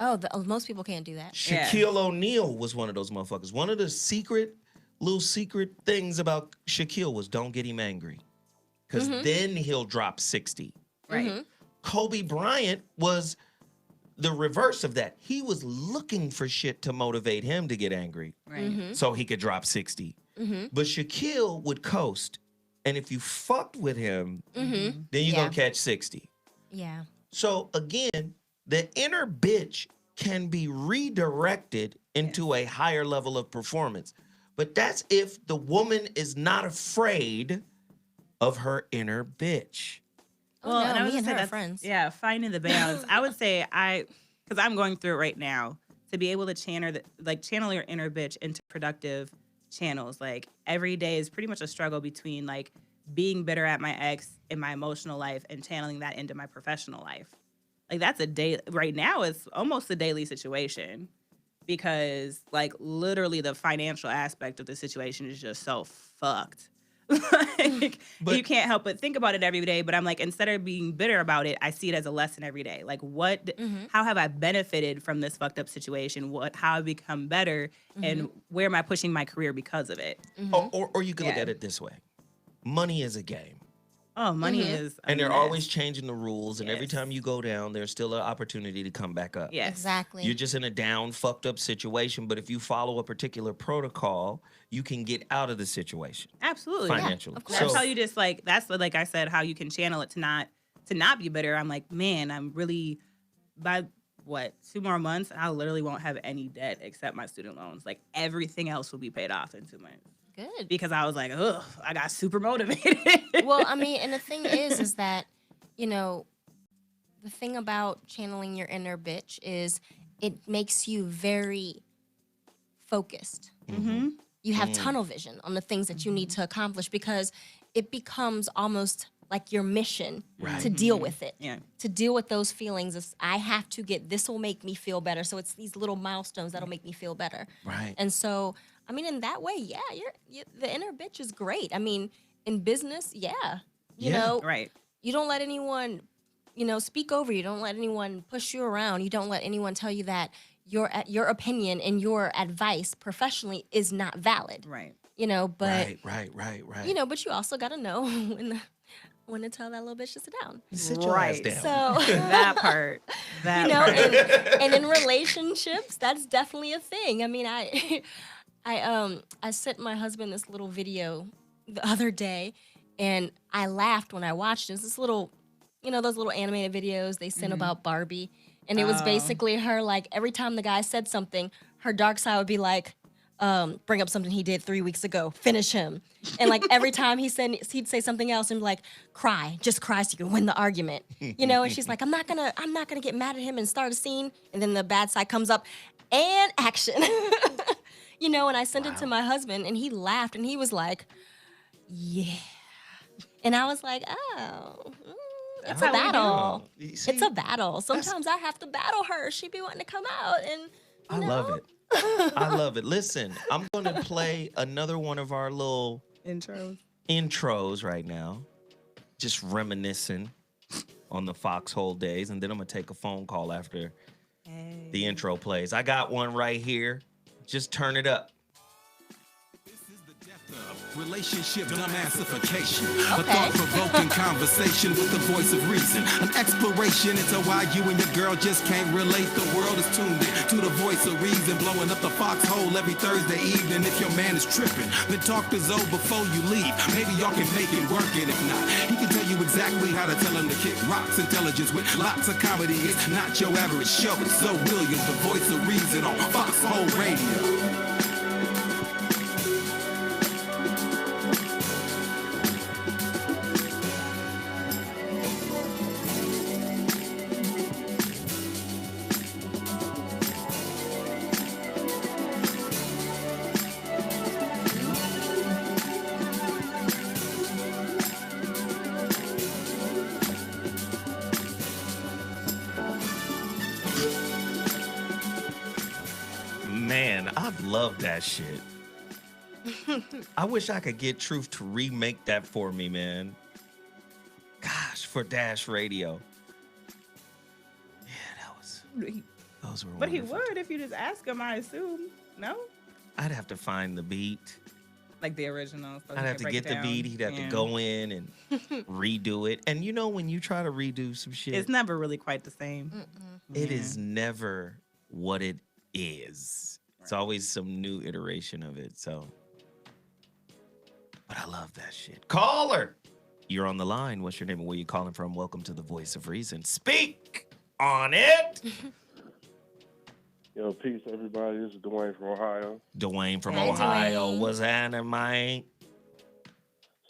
Oh, most people can't do that.
Shaquille O'Neal was one of those motherfuckers. One of the little secret things about Shaquille was don't get him angry. Because then he'll drop 60.
Right.
Kobe Bryant was the reverse of that. He was looking for shit to motivate him to get angry.
Right.
So he could drop 60. But Shaquille would coast. And if you fucked with him, then you're going to catch 60.
Yeah.
So again, the inner bitch can be redirected into a higher level of performance. But that's if the woman is not afraid of her inner bitch.
Well, and I was
me and her
are
friends.
Yeah, finding the balance. I would say because I'm going through it right now, to be able to channel your inner bitch into productive channels. Like every day is pretty much a struggle between like being bitter at my ex in my emotional life and channeling that into my professional life. Like that's a day right now. It's almost a daily situation because like literally the financial aspect of the situation is just so fucked. Like you can't help but think about it every day. But I'm like, instead of being bitter about it, I see it as a lesson every day. Like how have I benefited from this fucked up situation? How have I become better? And where am I pushing my career because of it?
Or you could look at it this way. Money is a game.
Oh, money is
and they're always changing the rules. And every time you go down, there's still an opportunity to come back up.
Yes.
Exactly.
You're just in a down, fucked up situation. But if you follow a particular protocol, you can get out of the situation.
Absolutely.
Financially.
Yeah, of course. That's how you just like, that's like I said, how you can channel it to not be bitter. I'm like, man, I'm really, by 2 more months, I literally won't have any debt except my student loans. Like everything else will be paid off in 2 months.
Good.
Because I was like, ugh, I got super motivated.
Well, I mean, and the thing is that, you know, the thing about channeling your inner bitch is it makes you very focused.
Mm-hmm.
You have tunnel vision on the things that you need to accomplish because it becomes almost like your mission to deal with it.
Yeah.
To deal with those feelings. I have to this will make me feel better. So it's these little milestones that'll make me feel better.
Right.
And so, I mean, in that way, yeah, the inner bitch is great. I mean, in business, you know,
right.
You don't let anyone, speak over you. Don't let anyone push you around. You don't let anyone tell you that your opinion and your advice professionally is not valid.
Right.
But
right.
But you also got to know when to tell that little bitch to sit down.
Sit your ass down.
So
that part.
And in relationships, that's definitely a thing. I mean, I sent my husband this little video the other day, and I laughed when I watched it. It's this little, those little animated videos they sent about Barbie. And it was basically her, like, every time the guy said something, her dark side would be like, bring up something he did 3 weeks ago, finish him. And, like, every time he'd say something else and be like, cry, just cry so you can win the argument. And she's like, I'm not gonna get mad at him and start a scene. And then the bad side comes up and action. And I sent it to my husband, and he laughed, and he was like, yeah. And I was like, oh, it's a battle. It's a battle. Sometimes I have to battle her. She be wanting to come out, and
I love it. I love it. Listen, I'm going to play another one of our little intros right now, just reminiscing on the Foxhole days, and then I'm going to take a phone call after the intro plays. I got one right here. Just turn it up.
Relationship dumbasification, a thought-provoking conversation with the voice of reason, an exploration into why you and your girl just can't relate. The world is tuned in to the voice of reason, blowing up the Foxhole every Thursday evening. If your man is tripping, then talk to Zoe before you leave. Maybe y'all can make it work, and if not, he can tell you exactly how to tell him to kick rocks. Intelligence with lots of comedy, it's not your average show. It's Zoe Williams, the voice of reason on Foxhole Radio.
Man, I love that shit. I wish I could get Truth to remake that for me, man. Gosh, for Dash Radio. Yeah, those were
But he
wonderful.
would if you just ask him, I assume. No?
I'd have to find the beat.
Like the original. So
I'd have to get the beat. He'd have to go in and redo it. And when you try to redo some shit,
it's never really quite the same.
It is never what it is. It's always some new iteration of it. So, but I love that shit. Caller, you're on the line. What's your name and where you calling from? Welcome to the Voice of Reason. Speak on it.
Yo, peace, everybody. This is Dwayne from Ohio.
Dwayne from
Hey,
Ohio.
Dwayne.
What's happening, man?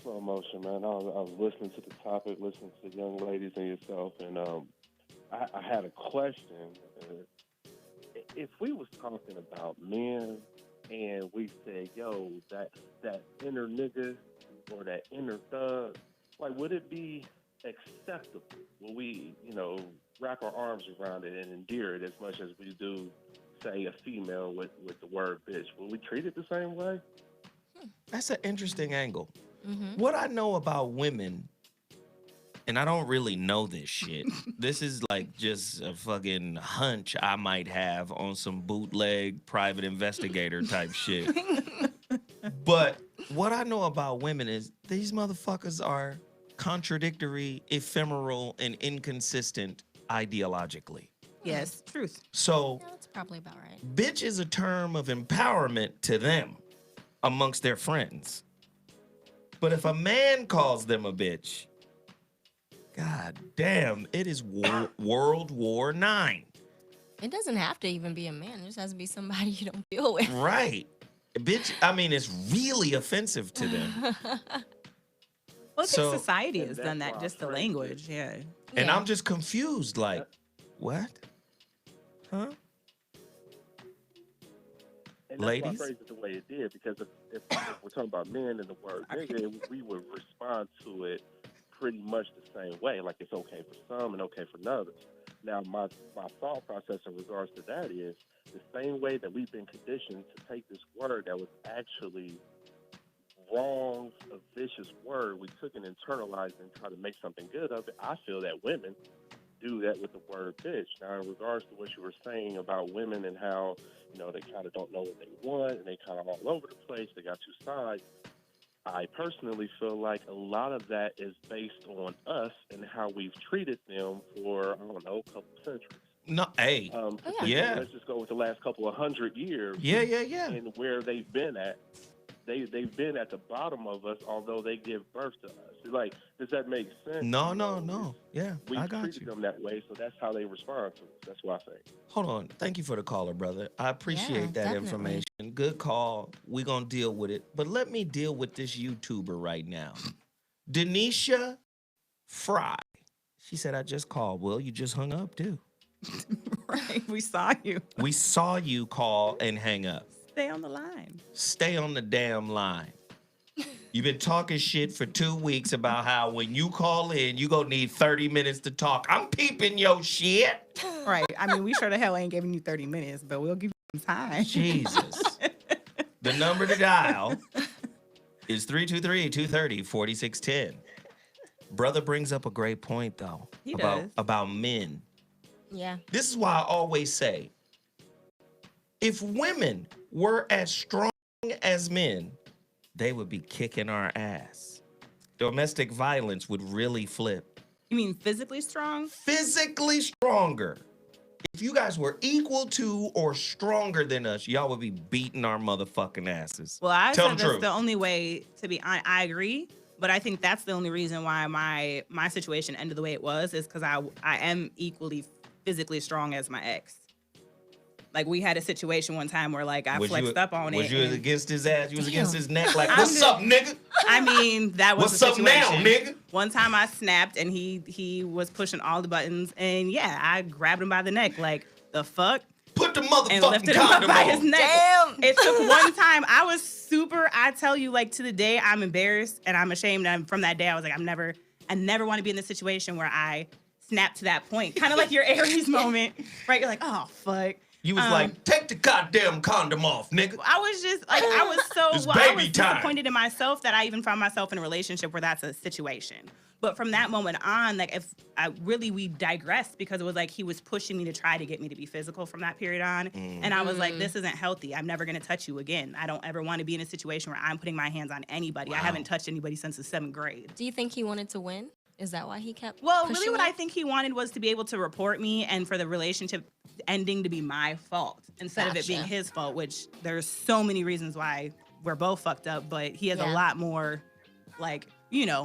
Slow motion, man. I was listening to the topic, listening to young ladies and yourself, and I had a question. If we was talking about men and we say, yo, that inner nigga or that inner thug, like, would it be acceptable? Will we, wrap our arms around it and endear it as much as we do, say, a female with the word bitch? Will we treat it the same way?
That's an interesting angle.
Mm-hmm.
What I know about women, and I don't really know this shit. This is like just a fucking hunch I might have on some bootleg private investigator type shit. But what I know about women is these motherfuckers are contradictory, ephemeral, and inconsistent ideologically.
Yes, truth.
So,
Yeah, that's probably about right.
bitch is a term of empowerment to them amongst their friends. But if a man calls them a bitch, God damn, it is World War IX.
It doesn't have to even be a man. It just has to be somebody you don't deal with.
Right. Bitch, I mean, it's really offensive to them.
Well, I think
So-
society
And
has
that's
done
why
that,
I
just the
phrased
language, yeah.
And
Yeah.
I'm just confused, like, what? Huh?
And that's
Ladies?
why I phrased it the way it did, because if we're talking about men and the word nigga, we would respond to it pretty much the same way. Like, it's okay for some and okay for others. Now, my thought process in regards to that is the same way that we've been conditioned to take this word that was actually wrong, a vicious word, we took and internalized and tried to make something good of it. I feel that women do that with the word bitch. Now, in regards to what you were saying about women and how, they kind of don't know what they want and they kind of all over the place, they got two sides, I personally feel like a lot of that is based on us and how we've treated them for, I don't know, a couple centuries.
No, hey. Yeah.
Let's just go with the last couple of 100 years.
Yeah.
And where they've been at. They've been at the bottom of us, although they give birth to us. Like, does that make sense?
No. Yeah,
We
I got
treated
you.
them that way, so that's how they respond to us. That's what I think.
Hold on. Thank you for the caller, brother. I appreciate
Yeah,
that
definitely.
information. Good call. We're going to deal with it. But let me deal with this YouTuber right now. Denisha Fry. She said, I just called. Well, you just hung up, too.
Right, we saw you.
We saw you call and hang up.
Stay on the line.
Stay on the damn line. You've been talking shit for 2 weeks about how when you call in, you gonna need 30 minutes to talk. I'm peeping your shit.
Right. I mean, we sure the hell ain't giving you 30 minutes, but we'll give you some time.
Jesus. The number to dial is 323-230-4610. Brother brings up a great point, though.
He
about,
does.
About men.
Yeah.
This is why I always say, if women were as strong as men, they would be kicking our ass. Domestic violence would really flip.
You mean physically strong?
Physically stronger. If you guys were equal to or stronger than us, y'all would be beating our motherfucking asses.
Well, I
Tell
said
the
that's
truth.
the only way to be honest. I agree, but I think that's the only reason why my situation ended the way it was is because I am equally physically strong as my ex. Like, we had a situation one time where, like, I flexed up on it.
Was you
and-
against his ass? You was against his neck? Like,
I'm
what's
just-
up, nigga?
I mean, that was
What's
the
up
situation.
now, nigga?
One time I snapped and he was pushing all the buttons, and yeah, I grabbed him by the neck, like, the fuck?
Put the
And
motherfucking
lifted him up
condom
by
on.
his neck.
Damn.
It took one time. I was super, I tell you, like, to the day I'm embarrassed and I'm ashamed. And from that day, I was like, I never want to be in this situation where I snap to that point. Kind of like your Aries moment, right? You're like, oh, fuck.
You was like, take the goddamn condom off, nigga.
I was just like, I was so
It's
I
baby
was
time.
disappointed in myself that I even found myself in a relationship where that's a situation. But from that moment on, like, we digressed because it was like he was pushing me to try to get me to be physical from that period on. And I was like, this isn't healthy. I'm never going to touch you again. I don't ever want to be in a situation where I'm putting my hands on anybody. I haven't touched anybody since the 7th grade.
Do you think he wanted to win? Is that why he kept
Well, really
pushing
what
it?
I think he wanted was to be able to report me and for the relationship ending to be my fault instead of it being
Gotcha.
his fault, which there's so many reasons why we're both fucked up, but he has a
Yeah.
lot more, like,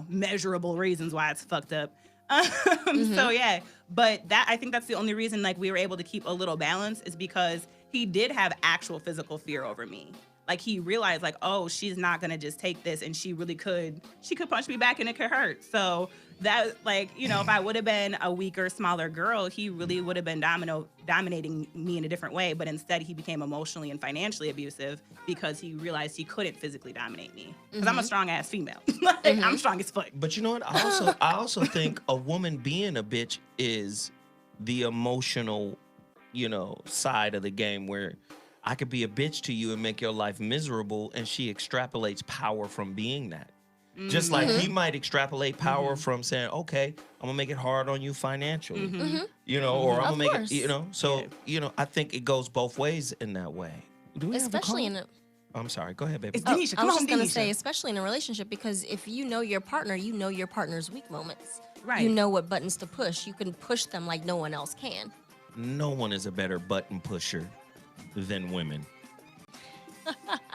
measurable reasons why it's fucked up.
Mm-hmm.
So yeah, but I think that's the only reason, like, we were able to keep a little balance is because he did have actual physical fear over me. Like he realized like, oh, she's not gonna just take this, and she could punch me back and it could hurt. So that, like, you know, if I would have been a weaker, smaller girl, he really would have been dominating me in a different way. But instead, he became emotionally and financially abusive because he realized he couldn't physically dominate me. Because I'm a strong ass female. I'm strong as fuck.
But you know what? I also think a woman being a bitch is the emotional, you know, side of the game where I could be a bitch to you and make your life miserable, and she extrapolates power from being that. Just like you might extrapolate power from saying, okay, I'm gonna make it hard on you financially, you know, or I'm gonna make it, you know. So, you know, I think it goes both ways in that way. Do we
Especially
have a
in
a... I'm sorry, go ahead, baby.
It's Denisha.
I was just gonna
Denisha.
say, especially in a relationship, because if you know your partner, you know your partner's weak moments.
Right.
You know what buttons to push. You can push them like no one else can.
No one is a better button pusher than women.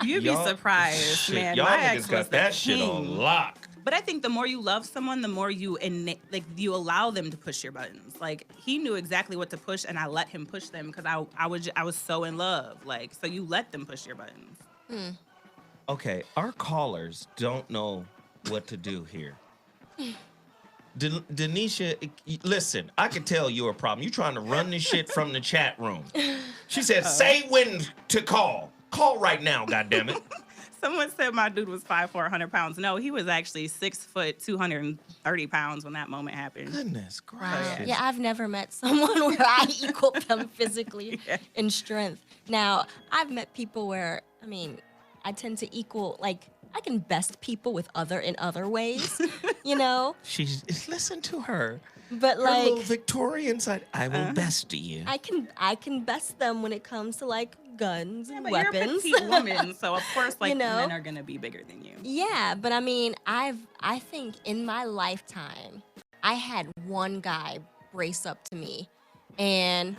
You'd be surprised,
shit,
man.
Y'all
My
niggas
ex
got
was the
that shit on
king.
lock.
But I think the more you love someone, the more you you allow them to push your buttons. Like he knew exactly what to push, and I let him push them because I was so in love. Like, so you let them push your buttons.
Okay, our callers don't know what to do here. Denisha, listen, I can tell you're a problem. You trying to run this shit from the chat room. She said, say when to call. Call right now, goddammit.
Someone said my dude was 5'4", 100 pounds. No, he was actually 6 foot, 230 pounds when that moment happened.
Goodness
Wow.
gracious.
Yeah, I've never met someone where I equal them physically in strength. Now, I've met people where, I mean, I tend to equal, like, I can best people with in other ways, you know?
Listen to her.
But
Her
like
little Victorian side, I will best you.
I can best them when it comes to like guns and
But
weapons.
you're a petite woman, so of course, like,
You know?
men are gonna be bigger than you.
Yeah, but I mean, I think in my lifetime, I had one guy brace up to me, and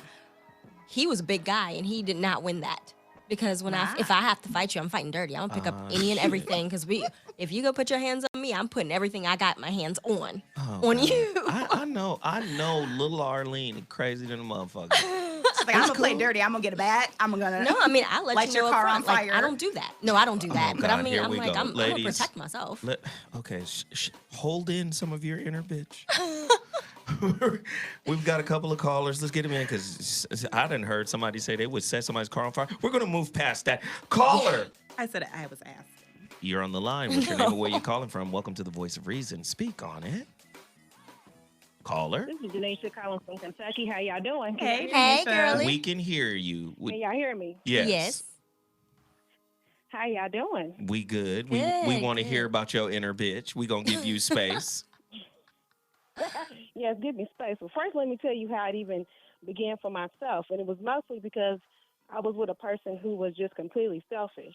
he was a big guy, and he did not win that. Because if I have to fight you, I'm fighting dirty. I'm gonna pick up any and everything. Because if you go put your hands on me, I'm putting everything I got my hands on you.
I know little Arlene is crazy than a motherfucker.
Like, I'm gonna play dirty. I'm gonna get a bat. I'm gonna.
No, I mean, I let
light
you
your
know
car
up
on
front.
fire.
Like, I don't do that. No, I don't do that.
Oh,
but I
God,
mean,
here
I'm
we
like,
go.
I'm
Ladies,
gonna protect myself.
Okay, hold in some of your inner bitch. We've got a couple of callers. Let's get them in because I didn't heard somebody say they would set somebody's car on fire. We're gonna move past that. Caller.
I said I was asking.
You're on the line. What's your name and where you calling from? Welcome to the Voice of Reason. Speak on it. Caller.
This is Denisha calling from Kentucky. How y'all doing?
Hey, girlie.
We can hear you.
Can y'all hear me?
Yes.
How y'all doing?
We good. We want to hear about your inner bitch. We gonna give you space.
Yes, give me space. Well, first, let me tell you how it even began for myself. And it was mostly because I was with a person who was just completely selfish.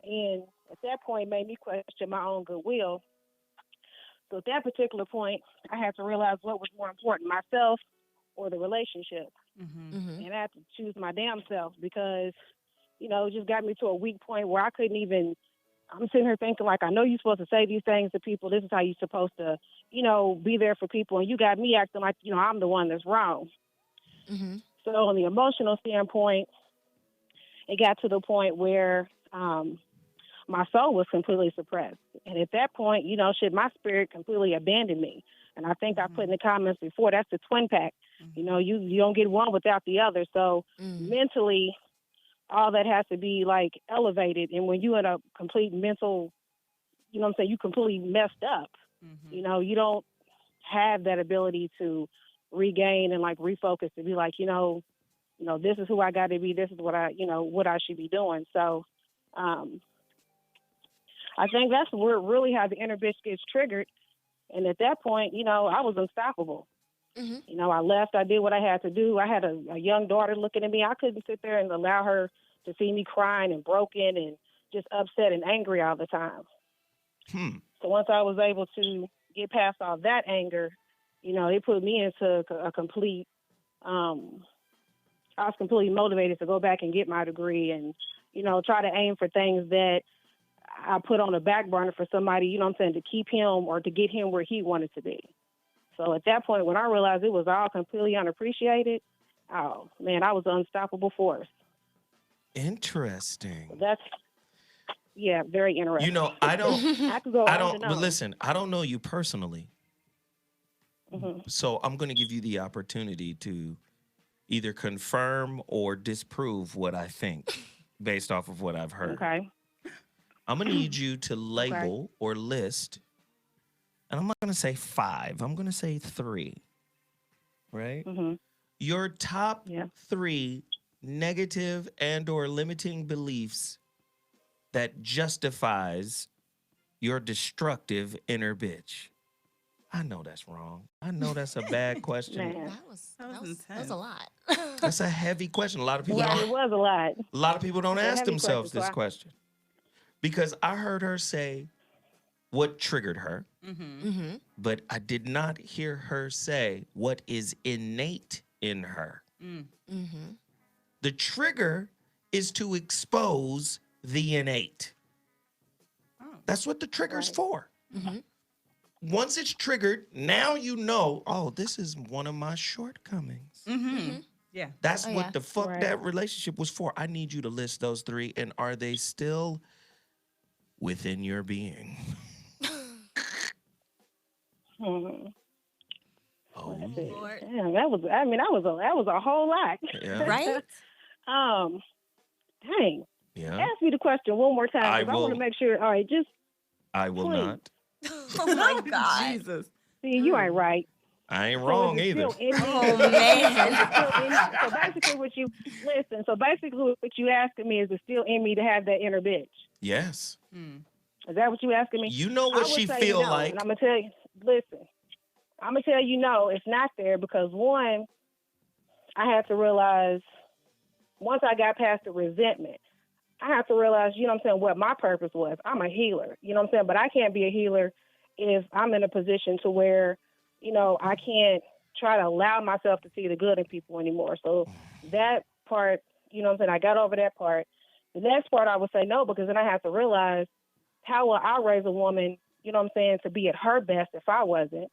And at that point, it made me question my own goodwill. So at that particular point, I had to realize what was more important, myself or the relationship. And I had to choose my damn self because, you know, it just got me to a weak point where I couldn't even, I'm sitting here thinking, like, I know you're supposed to say these things to people. This is how you're supposed to, you know, be there for people. And you got me acting like, you know, I'm the one that's wrong. So on the emotional standpoint, it got to the point where my soul was completely suppressed. And at that point, you know, my spirit completely abandoned me. And I think I put in the comments before, that's the twin pack. You know, you don't get one without the other. So mentally, all that has to be, like, elevated. And when you're in a complete mental, you know what I'm saying, you completely messed up. You know, you don't have that ability to regain and, like, refocus to be like, you know, this is who I got to be. This is what what I should be doing. So I think that's where really how the inner bitch gets triggered. And at that point, you know, I was unstoppable. You know, I left. I did what I had to do. I had a young daughter looking at me. I couldn't sit there and allow her to see me crying and broken and just upset and angry all the time. So once I was able to get past all that anger, you know, it put me into a complete, I was completely motivated to go back and get my degree and, you know, try to aim for things that I put on a back burner for somebody, you know what I'm saying, to keep him or to get him where he wanted to be. So at that point, when I realized it was all completely unappreciated, oh, man, I was an unstoppable force.
Interesting.
That's yeah, very interesting.
You know, I don't,
I could go
I
on
don't,
and
but
on.
listen, I don't know you personally.
Mhm.
So I'm going to give you the opportunity to either confirm or disprove what I think based off of what I've heard.
Okay.
I'm going to need you to label or list, and I'm not going to say 5, I'm going to say 3, right?
Mhm.
Your top
Yeah.
3 negative and or limiting beliefs that justifies your destructive inner bitch. I know that's wrong. I know that's a bad question.
Man.
That was a lot.
That's a heavy question. A lot of people
Right,
don't,
it was a lot.
a lot of people don't
It's a
ask
heavy
themselves
question, so
this
I-
question. Because I heard her say what triggered her,
Mm-hmm.
but I did not hear her say what is innate in her.
Mm-hmm.
The trigger is to expose the innate. That's what the trigger's for.
Mm-hmm.
Once it's triggered, now you know, oh, this is one of my shortcomings.
Mm-hmm. Yeah.
That's
Oh,
what
yeah.
the fuck
Right.
that relationship was for. I need you to list those 3, and are they still within your being?
Hmm.
Oh,
Let's see.
Lord.
Damn, that was. I mean, that was a whole lot.
yeah.
Right?
Dang.
Yeah.
Ask me the question one more time
I
because I want
will-
to make sure. All right, just
I will
Please.
not.
Oh my God.
Jesus.
see. You ain't right.
I ain't
So
wrong
is it
either.
still in me?
Oh,
Is
man.
it still in me? So basically, what you asking me is, it still in me to have that inner bitch?
Yes.
Is that what you asking me?
You know
I
what
would
she
say
feel
no,
like.
and I'm gonna tell you. Listen, I'm gonna tell you no. It's not there because one, I had to realize once I got past the resentment, I have to realize, you know what I'm saying, what my purpose was. I'm a healer, you know what I'm saying, but I can't be a healer if I'm in a position to where, you know, I can't try to allow myself to see the good in people anymore. So that part, you know what I'm saying, I got over that part. The next part I would say no, because then I have to realize, how will I raise a woman, you know what I'm saying, to be at her best if I wasn't?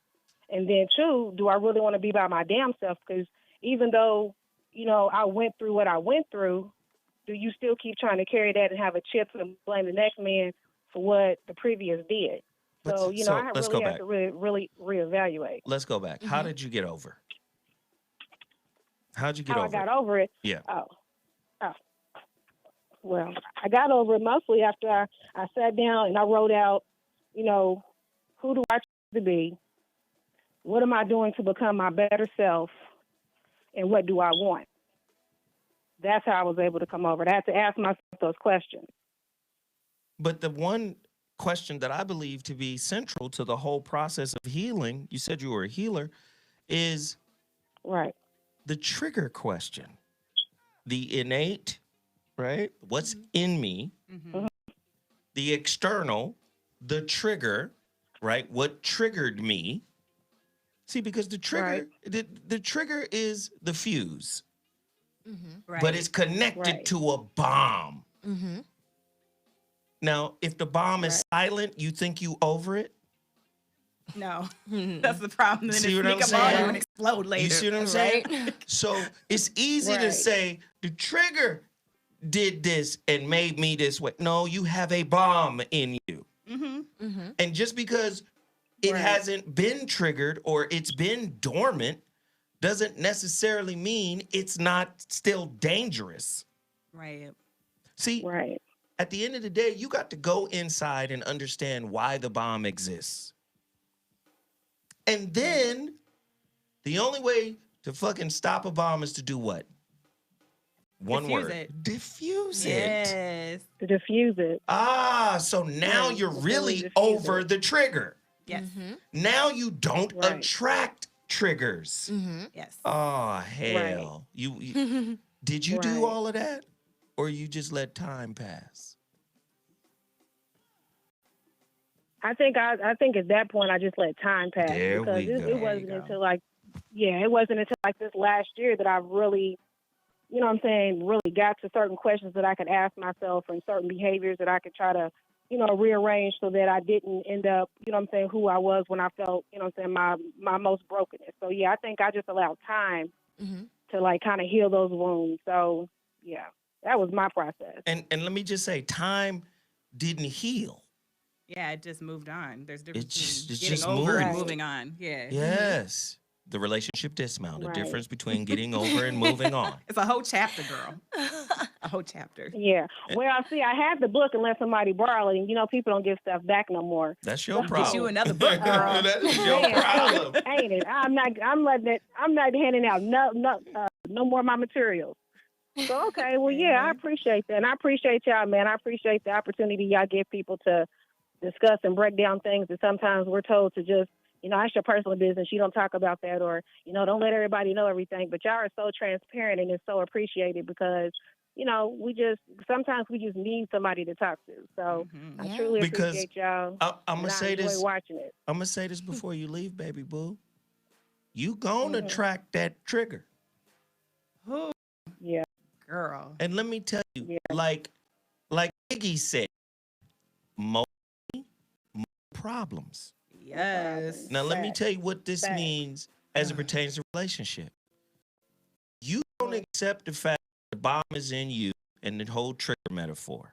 And then 2, do I really want to be by my damn self? Because even though, you know, I went through what I went through, do you still keep trying to carry that and have a chip and blame the next man for what the previous did?
But-
So, you know, I
let's
really
go
have
back.
to really reevaluate.
Let's go back. How did you get over? How'd you get
How
over
I got
it?
over it.
Yeah.
Oh. Well, I got over it mostly after I sat down and I wrote out, you know, who do I choose to be? What am I doing to become my better self? And what do I want? That's how I was able to come over it. I had to ask myself those questions.
But the one question that I believe to be central to the whole process of healing, you said you were a healer, is
Right.
the trigger question. The innate, right? What's in me?
Mm-hmm.
The external, the trigger, right? What triggered me? See, because the trigger, the trigger is the fuse,
Right.
but it's connected to a bomb.
Mm-hmm.
Now, if the bomb is silent, you think you over it?
No. That's the problem. Then
See
it's
what I'm
sneak a bomb
saying?
and explode later.
You see what I'm saying? So it's easy to
Right.
say the trigger did this and made me this way. No, you have a bomb in you.
Mm-hmm.
Mm-hmm.
And just because it
Right.
hasn't been triggered or it's been dormant doesn't necessarily mean it's not still dangerous.
Right.
See,
Right.
at the end of the day, you got to go inside and understand why the bomb exists. And then the only way to fucking stop a bomb is to do what? One
Diffuse
word.
it.
Diffuse it.
Yes.
To diffuse it.
Ah, so now
Right,
you're
to
really
diffuse
over
it.
the trigger.
Yes.
Now you don't
Right.
attract triggers.
Mm-hmm.
Yes.
Oh, hell. You did you do
Right.
all of that? Or you just let time pass?
I think at that point I just let time pass
There
because
we
it
go.
There
wasn't
you go.
until it wasn't until like this last year that I really, you know what I'm saying, really got to certain questions that I could ask myself and certain behaviors that I could try to, you know, rearrange so that I didn't end up, you know what I'm saying, who I was when I felt, you know what I'm saying, my most brokenness. So yeah, I think I just allowed time
Mm-hmm.
to like kind of heal those wounds. So yeah, that was my process.
And let me just say, time didn't heal.
Yeah, it just moved on. There's a difference between
It's
getting
just
over and
moved.
moving on. Yeah.
Yes. The relationship dismount,
Right.
the difference between getting over and moving on.
It's a whole chapter, girl. A whole chapter.
Yeah. Well, see, I had the book and let somebody borrow it, and people don't give stuff back no more.
That's your
Get
problem.
you another book, girl.
That is your problem.
Ain't it? I'm not handing out no more of my materials. So okay, well yeah, I appreciate that. And I appreciate y'all, man. I appreciate the opportunity y'all give people to discuss and break down things that sometimes we're told to just, it's your personal business. You don't talk about that, or, don't let everybody know everything. But y'all are so transparent, and it's so appreciated because, sometimes we just need somebody to talk to. So I truly appreciate y'all.
I'm gonna say this.
Watching it.
I'm gonna say this before you leave, baby boo. You gonna track that trigger.
Who?
Yeah.
Girl.
And let me tell you, like Iggy said, more problems.
Yes.
Now let me tell you what this means as it pertains to relationship. You don't accept the fact the bomb is in you and the whole trigger metaphor.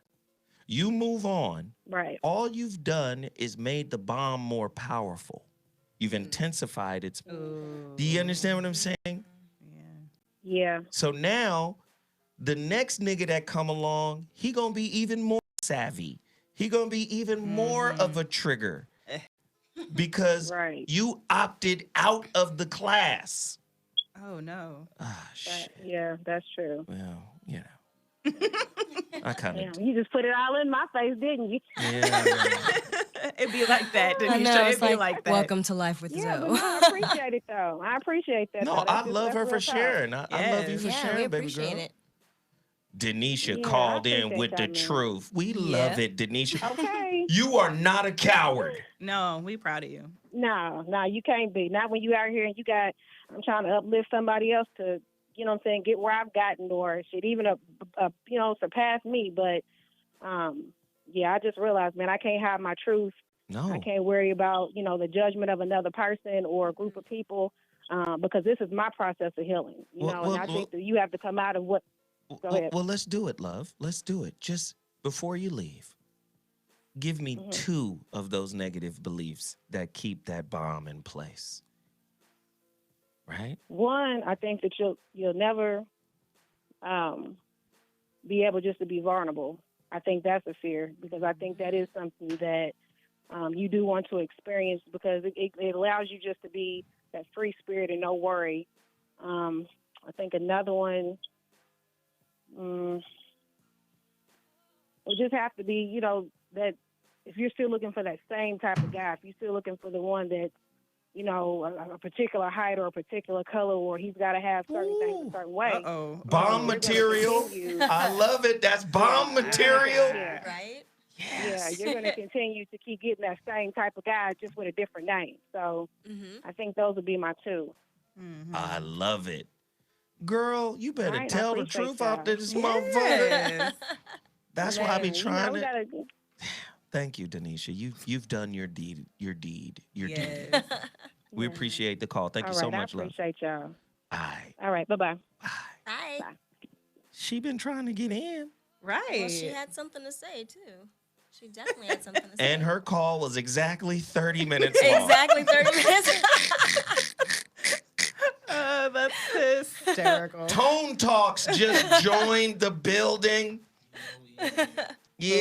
You move on.
Right.
All you've done is made the bomb more powerful. You've intensified its. Do you understand what I'm saying?
Yeah.
So now, the next nigga that come along, he gonna be even more savvy. He gonna be even more of a trigger because you opted out of the class.
Oh no.
Ah, shit.
Yeah, that's true.
Well, I kind of.
You just put it all in my face, didn't you?
Yeah.
It'd be like that,
I know,
Denisha.
it's
It'd be like that.
Welcome to life with
Yeah,
Zoe.
but no, I appreciate it though. I appreciate that.
No,
though.
I love her for sharing. I love you for
we
sharing, baby
appreciate
girl.
it.
Denisha
Yeah,
called
I
in
appreciate
with the
that, man.
truth. We love it, Denisha.
Okay.
You are not a coward.
No, we proud of you.
No, you can't be. Not when you out here and I'm trying to uplift somebody else to, get where I've gotten or shit, even surpass me. But, I just realized, man, I can't hide my truth.
No.
I can't worry about, the judgment of another person or a group of people because this is my process of healing, and I think that you have to come out of what. Go ahead.
Well, let's do it, love. Let's do it. Just before you leave, give me 2 of those negative beliefs that keep that bomb in place. Right?
One, I think that you'll never be able just to be vulnerable. I think that's a fear because I think that is something that you do want to experience because it allows you just to be that free spirit and no worry. I think another one would just have to be, that if you're still looking for that same type of guy, if you're still looking for the one that, a particular height or a particular color, or he's got to have certain things a certain way.
Bomb material. I love it. That's bomb material.
Yeah.
Right?
Yes.
Yeah, you're going to continue to keep getting that same type of guy just with a different name. So I think those would be my 2.
I love it. Girl, you better
Right, I
tell the
appreciate
truth
y'all.
out to this motherfucker. That's why I be
Man,
trying
we
to.
gotta-
Thank you, Denisha. You've done your deed.
Yes.
We appreciate the call. Thank
All
you so
right,
much,
I
love.
appreciate y'all.
Aye.
All right, bye-bye.
Bye.
She been trying to get in.
Right.
Well, she had something to say, too. She definitely had something to say.
And her call was exactly 30 minutes long.
Exactly 30 minutes.
That's hysterical.
Tone Talks just joined the building. Yeah.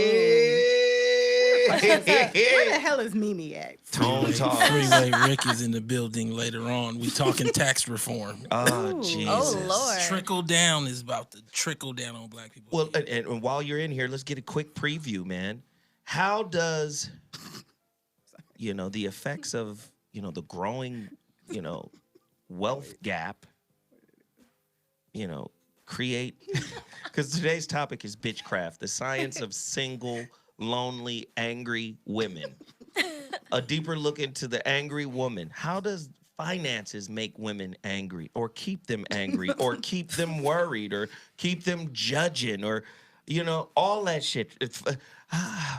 Where the hell is Mimi at?
Tone Talks.
Freeway Rick is in the building later on. We talking tax reform.
Oh, Jesus.
Oh, Lord.
Trickle down is about to trickle down on black people.
Well, and while you're in here, let's get a quick preview, man. How does, the effects of, the growing, wealth gap, create, because today's topic is BitchCraft, the science of single, lonely, angry women. A deeper look into the angry woman. How does finances make women angry or keep them angry or keep them worried or keep them judging or, all that shit. It's,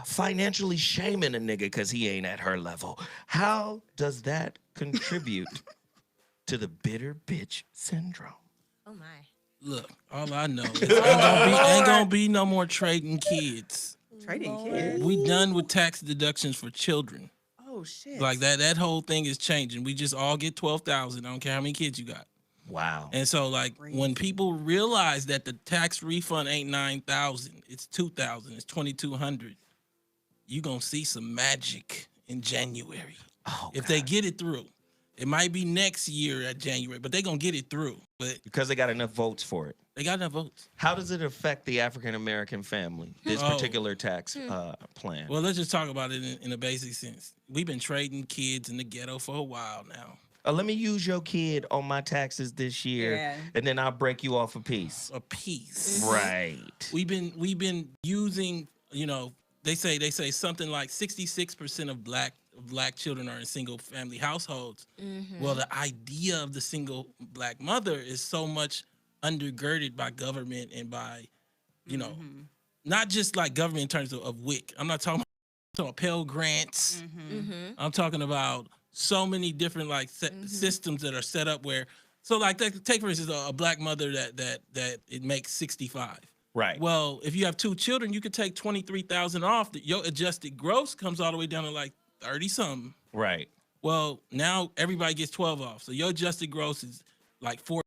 financially shaming a nigga because he ain't at her level. How does that contribute to the bitter bitch syndrome?
Oh, my.
Look, all I know is ain't gonna be no more trading kids.
Trading kids.
We done with tax deductions for children.
Oh shit.
Like that whole thing is changing. We just all get 12,000. I don't care how many kids you got.
Wow.
And so like when people realize that the tax refund ain't 9,000, it's 2,000, it's 2,200, you gonna see some magic in January.
Oh,
if they get it through. It might be next year at January, but they gonna get it through. But
because they got enough votes for it.
They got enough votes.
How does it affect the African American family, this particular tax plan?
Well, let's just talk about it in a basic sense. We've been trading kids in the ghetto for a while now.
Let me use your kid on my taxes this year, and then I'll break you off a piece.
A piece,
right?
We've been using, they say something like 66% of black children are in single family households. Well, the idea of the single black mother is so much undergirded by government and by, not just like government in terms of WIC. I'm not talking about Pell Grants. I'm talking about so many different systems that are set up where, so like take for instance a black mother that it makes 65.
Right.
Well, if you have 2 children, you could take 23,000 off. Your adjusted gross comes all the way down to like 30 something.
Right.
Well, now everybody gets 12 off, so your adjusted gross is like 4.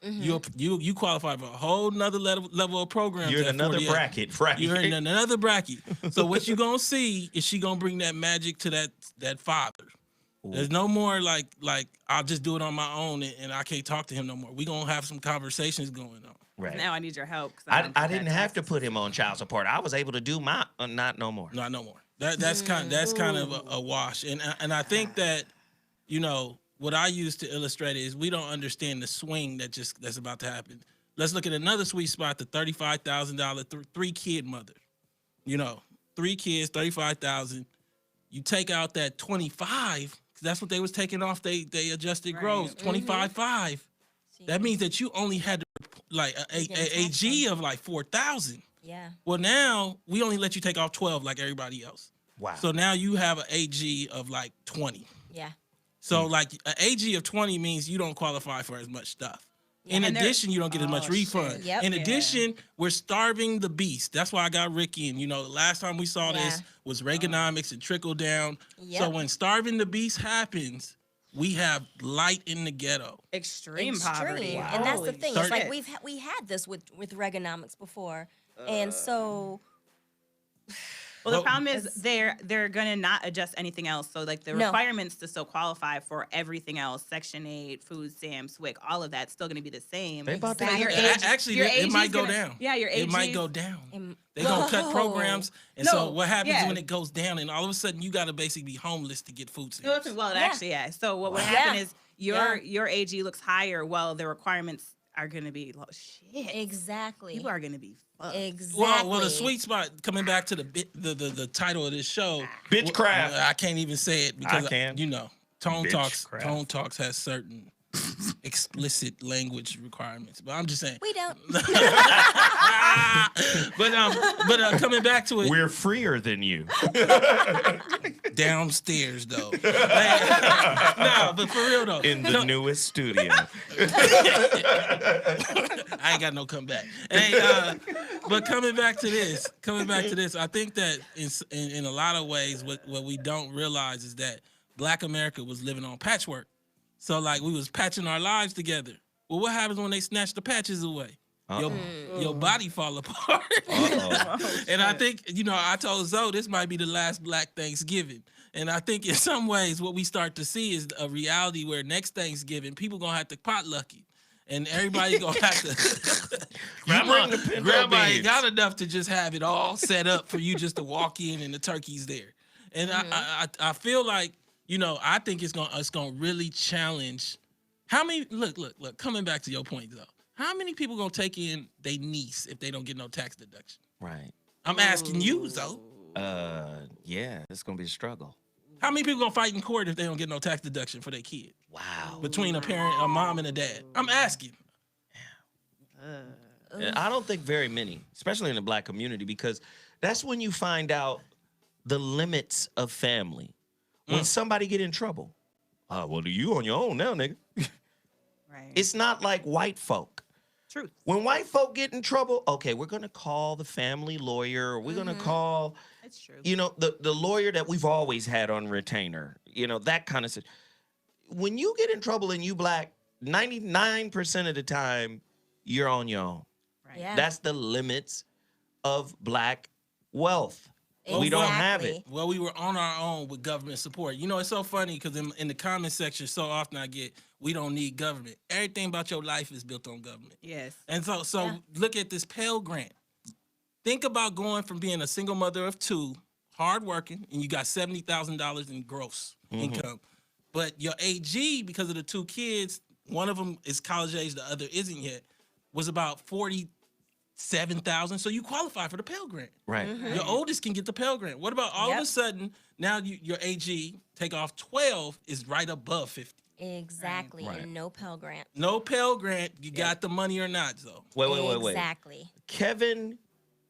You qualify for a whole nother level of programs.
You're in another
48.
bracket, right?
You're in another bracket. So what you gonna see is she gonna bring that magic to that father. Ooh. There's no more like I'll just do it on my own and I can't talk to him no more. We gonna have some conversations going on.
Right.
Now I need your help.
I didn't have to put him on child support. I was able to do my not no more.
Not no more. That's kind of a wash. And I think that what I use to illustrate it is we don't understand the swing that's about to happen. Let's look at another sweet spot, the $35,000 3-kid mother. 3 kids, $35,000. You take out that 25, because that's what they was taking off. They adjusted gross 25.5. That means that you only had like a AG of like 4,000.
Yeah.
Well, now we only let you take off 12 like everybody else.
Wow.
So now you have an AG of like 20.
Yeah.
So like an AG of 20 means you don't qualify for as much stuff. In addition, you don't get as much refund.
Yep.
In addition, we're starving the beast. That's why I got Ricky. And the last time we saw this was Reaganomics and trickle down.
Yep.
So when starving the beast happens, we have light in the ghetto.
Extreme poverty.
Wow. And that's the thing. It's like we had this with Reaganomics before. And so
Well, the problem is they're gonna not adjust anything else. So like the requirements to still qualify for everything else, Section 8, food stamps, WIC, all of that's still gonna be the same.
They about to
actually it might go down.
Yeah, your age.
It might go down. They're gonna cut programs, and so what happens when it goes down, and all of a sudden you gotta basically be homeless to get food stamps.
Well, actually, So what would happen is your AG looks higher. Well, the requirements are gonna be shit.
Exactly.
People are gonna be fucked.
Exactly.
Well, the sweet spot coming back to the title of this show,
BitchCraft.
I can't even say it because
I can.
Tone Talks has certain explicit language requirements, but I'm just saying
we don't.
but coming back to it,
we're freer than you.
Downstairs though. No, but for real though.
In the newest studio.
I ain't got no comeback. Hey, but coming back to this, I think that in a lot of ways, what we don't realize is that Black America was living on patchwork. So like we was patching our lives together. Well, what happens when they snatch the patches away? Your body fall apart. And I think, I told Zoe this might be the last Black Thanksgiving. And I think in some ways what we start to see is a reality where next Thanksgiving people gonna have to potluck it. And everybody's gonna have to grandma ain't got enough to just have it all set up for you just to walk in and the turkey's there. And I feel like, I think it's gonna really challenge how many look, coming back to your point though. How many people gonna take in their niece if they don't get no tax deduction?
Right.
I'm asking you, though.
Yeah, it's gonna be a struggle.
How many people gonna fight in court if they don't get no tax deduction for their kid?
Wow.
Between a mom and a dad. I'm asking.
I don't think very many, especially in the Black community, because that's when you find out the limits of family. When somebody get in trouble, well, you on your own now, nigga.
Right.
It's not like white folk.
truth.
When white folk get in trouble, okay, we're gonna call the family lawyer, or we're gonna call,
It's true.
you know, the lawyer that we've always had on retainer. You know, that kind of stuff. When you get in trouble and you black, 99% of the time, you're on your own.
Right.
Yeah.
That's the limits of black wealth. We don't have it.
Well, we were on our own with government support. You know, it's so funny because in the comment section, so often I get, we don't need government. Everything about your life is built on government.
Yes.
And so look at this Pell Grant. Think about going from being a single mother of 2, hardworking, and you got $70,000 in gross income. But your AG, because of the 2 kids, one of them is college age, the other isn't yet, was about $47,000. So you qualify for the Pell Grant.
Right.
Your oldest can get the Pell Grant. What about all of a sudden, now your AG, take off 12, is right above 50.
Exactly.
Right.
And no Pell Grant.
No Pell Grant. You got the money or not, though.
Wait.
Exactly.
Kevin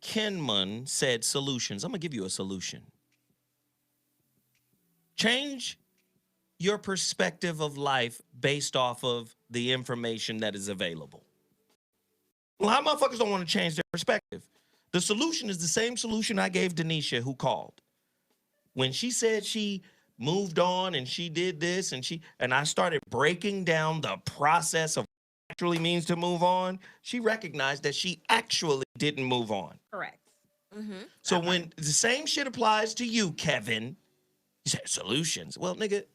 Kinman said solutions. I'm going to give you a solution. Change your perspective of life based off of the information that is available. A lot of motherfuckers don't want to change their perspective. The solution is the same solution I gave Denisha, who called. When she said she moved on and she did this and I started breaking down the process of what it actually means to move on, she recognized that she actually didn't move on.
Correct.
So when the same shit applies to you, Kevin, you said solutions. Well, nigga,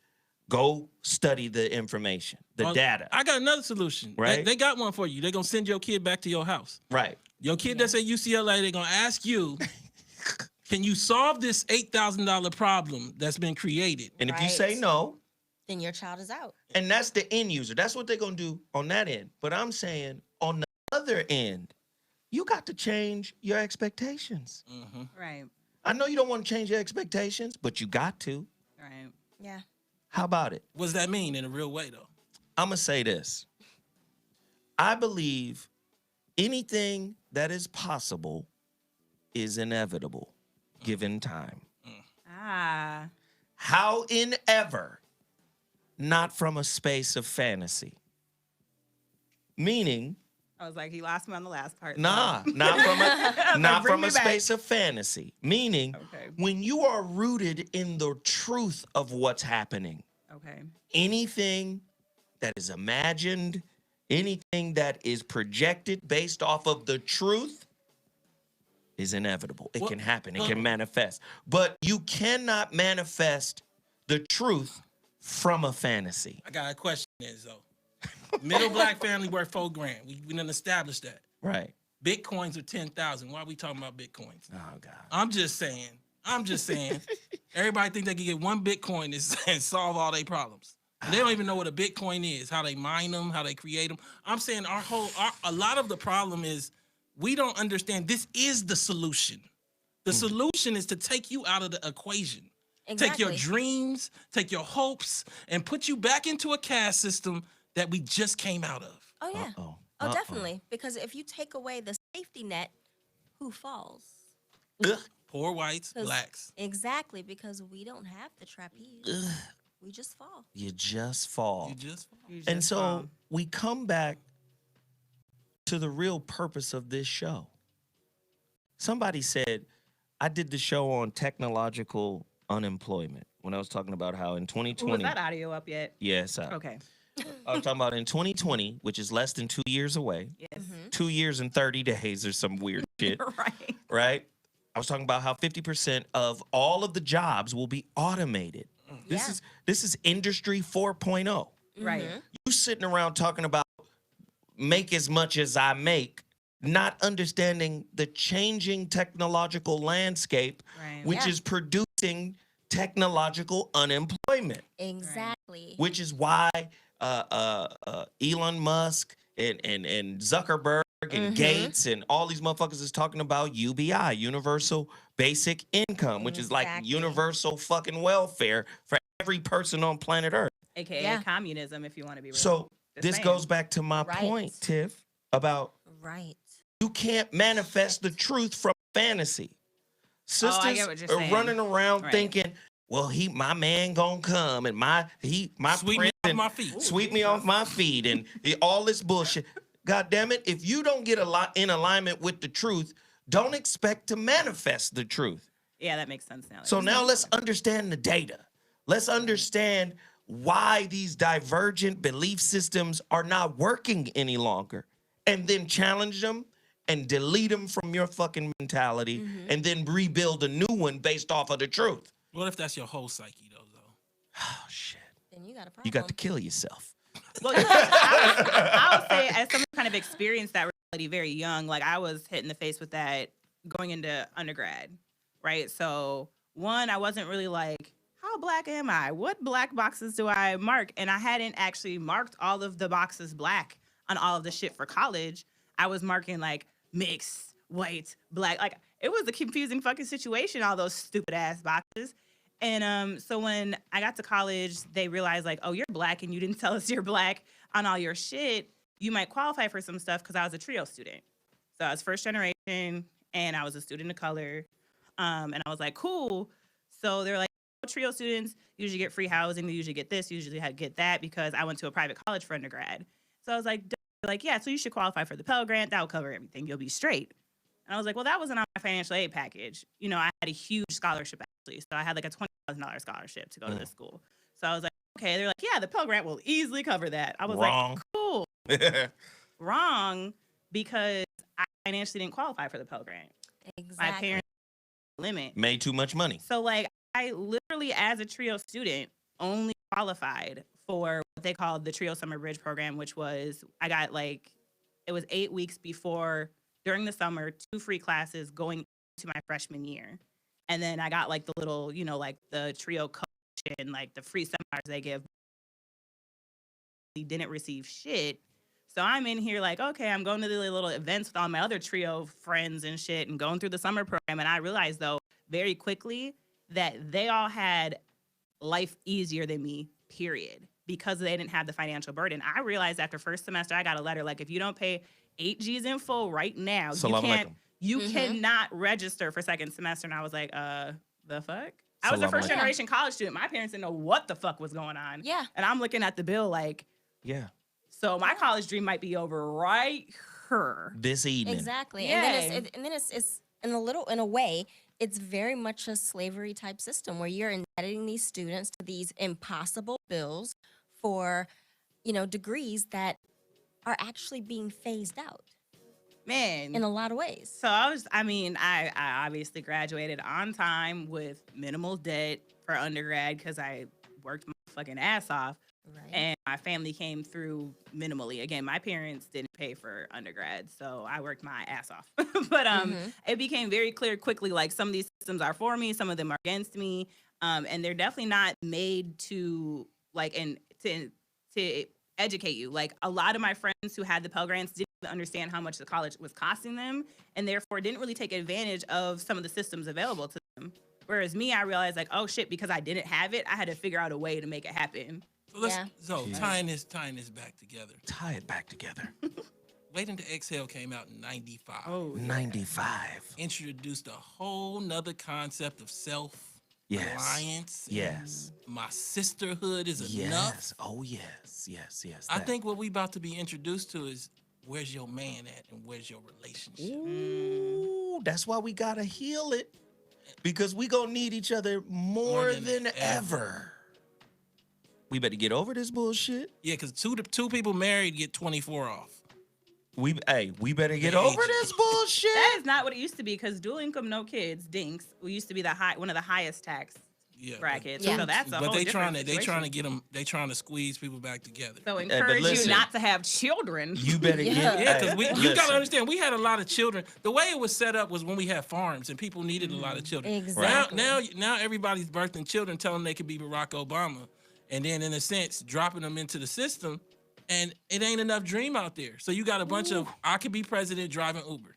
go study the information, the data.
I got another solution.
Right.
They got one for you. They're going to send your kid back to your house.
Right.
Your kid that's at UCLA, they're going to ask you, can you solve this $8,000 problem that's been created?
And if you say no,
then your child is out.
and that's the end user. That's what they're going to do on that end. But I'm saying on the other end, you got to change your expectations.
Right.
I know you don't want to change your expectations, but you got to.
Right.
Yeah.
How about it?
What does that mean in a real way, though?
I'm going to say this. I believe anything that is possible is inevitable given time.
Ah.
However, not from a space of fantasy. Meaning,
I was like, he lost me on the last part.
nah, not from a space of fantasy. Meaning, when you are rooted in the truth of what's happening,
Okay.
anything that is imagined, anything that is projected based off of the truth is inevitable. It can happen. It can manifest. But you cannot manifest the truth from a fantasy.
I got a question is, though. Middle black family worth $4,000. We done established that.
Right.
Bitcoins are 10,000. Why are we talking about Bitcoins?
Oh, God.
I'm just saying. Everybody think they can get one Bitcoin and solve all their problems. And they don't even know what a Bitcoin is, how they mine them, how they create them. I'm saying a lot of the problem is we don't understand this is the solution. The solution is to take you out of the equation.
Exactly.
Take your dreams, take your hopes, and put you back into a caste system that we just came out of.
Oh, yeah. Oh, definitely. Because if you take away the safety net, who falls?
Poor whites, blacks.
Exactly, because we don't have the trapeze. We just fall.
You just fall.
You just fall.
And so we come back to the real purpose of this show. Somebody said, I did the show on technological unemployment when I was talking about how in 2020.
Was that audio up yet?
Yes.
Okay.
I was talking about in 2020, which is less than 2 years away.
Yes.
2 years and 30 days or some weird shit.
Right.
Right? I was talking about how 50% of all of the jobs will be automated. This is industry 4.0.
Right.
You sitting around talking about make as much as I make, not understanding the changing technological landscape, which is producing technological unemployment.
Exactly.
Which is why Elon Musk and Zuckerberg and Gates and all these motherfuckers is talking about UBI, Universal Basic Income, which is like universal fucking welfare for every person on planet Earth.
AKA communism, if you want to be real.
So this goes back to my point, Tiff, about you can't manifest the truth from fantasy. Sisters are running around thinking, well, my man gonna come and my
sweep me off my feet.
Sweep me off my feet and all this bullshit. God damn it. If you don't get a lot in alignment with the truth, don't expect to manifest the truth.
Yeah, that makes sense now.
So now let's understand the data. Let's understand why these divergent belief systems are not working any longer, and then challenge them and delete them from your fucking mentality, and then rebuild a new one based off of the truth.
What if that's your whole psyche, though?
Oh, shit.
Then you got a problem.
You got to kill yourself.
Well, I would say as someone who kind of experienced that reality very young, like I was hit in the face with that going into undergrad, right? So one, I wasn't really like, how black am I? What black boxes do I mark? And I hadn't actually marked all of the boxes black on all of the shit for college. I was marking like mixed, white, black. Like it was a confusing fucking situation, all those stupid ass boxes. And so when I got to college, they realized like, oh, you're black and you didn't tell us you're black on all your shit. You might qualify for some stuff because I was a trio student. So I was first generation and I was a student of color. And I was like, cool. So they're like, trio students usually get free housing. They usually get this, usually get that because I went to a private college for undergrad. So I was like, yeah, so you should qualify for the Pell Grant. That will cover everything. You'll be straight. And I was like, well, that wasn't on my financial aid package. You know, I had a huge scholarship actually. So I had like a $20,000 scholarship to go to this school. So I was like, okay. They're like, yeah, the Pell Grant will easily cover that. I was
Wrong.
like, cool. Wrong, because I financially didn't qualify for the Pell Grant.
Exactly.
My parents limit.
Made too much money.
So like I literally as a trio student only qualified for what they called the Trio Summer Bridge program, which was I got like it was 8 weeks before during the summer, 2 free classes going to my freshman year. And then I got like the little, you know, like the trio coach and like the free seminars they give. We didn't receive shit. So I'm in here like, okay, I'm going to the little events with all my other trio friends and shit and going through the summer program. And I realized though very quickly that they all had life easier than me, period, because they didn't have the financial burden. I realized after first semester, I got a letter like, if you don't pay 8 G's in full right now, you cannot register for second semester. And I was like, the fuck? I was a first generation college student. My parents didn't know what the fuck was going on.
Yeah.
And I'm looking at the bill like,
yeah.
So my college dream might be over right here.
This evening.
Exactly.
Yeah.
And then it's in a way, it's very much a slavery type system where you're indebting these students to these impossible bills for, you know, degrees that are actually being phased out.
Man.
In a lot of ways.
So I obviously graduated on time with minimal debt for undergrad because I worked my fucking ass off.
Right.
And my family came through minimally. Again, my parents didn't pay for undergrad, so I worked my ass off. But it became very clear quickly, like some of these systems are for me, some of them are against me, and they're definitely not made to to educate you. Like a lot of my friends who had the Pell Grants didn't understand how much the college was costing them, and therefore didn't really take advantage of some of the systems available to them. Whereas me, I realized like, oh shit, because I didn't have it, I had to figure out a way to make it happen.
So tying this back together.
Tie it back together.
Waiting to Exhale came out in 95.
Oh, 95.
Introduced a whole nother concept of self-reliance.
Yes.
My sisterhood is
Yes.
enough.
Oh, yes. Yes.
I think what we about to be introduced to is where's your man at and where's your relationship.
Ooh, that's why we gotta heal it. Because we gonna need each other more than ever. We better get over this bullshit.
Yeah, because two people married get 24 off.
We better get over this bullshit.
That is not what it used to be, because dual income, no kids, dinks, we used to be one of the highest tax brackets. So that's a whole different situation.
They trying to squeeze people back together.
So encourage you not to have children.
You better
because you gotta understand, we had a lot of children. The way it was set up was when we had farms and people needed a lot of children.
Exactly.
Now everybody's birthing children, telling them they could be Barack Obama, and then in a sense dropping them into the system, and it ain't enough dream out there. So you got a bunch of I could be president driving Uber.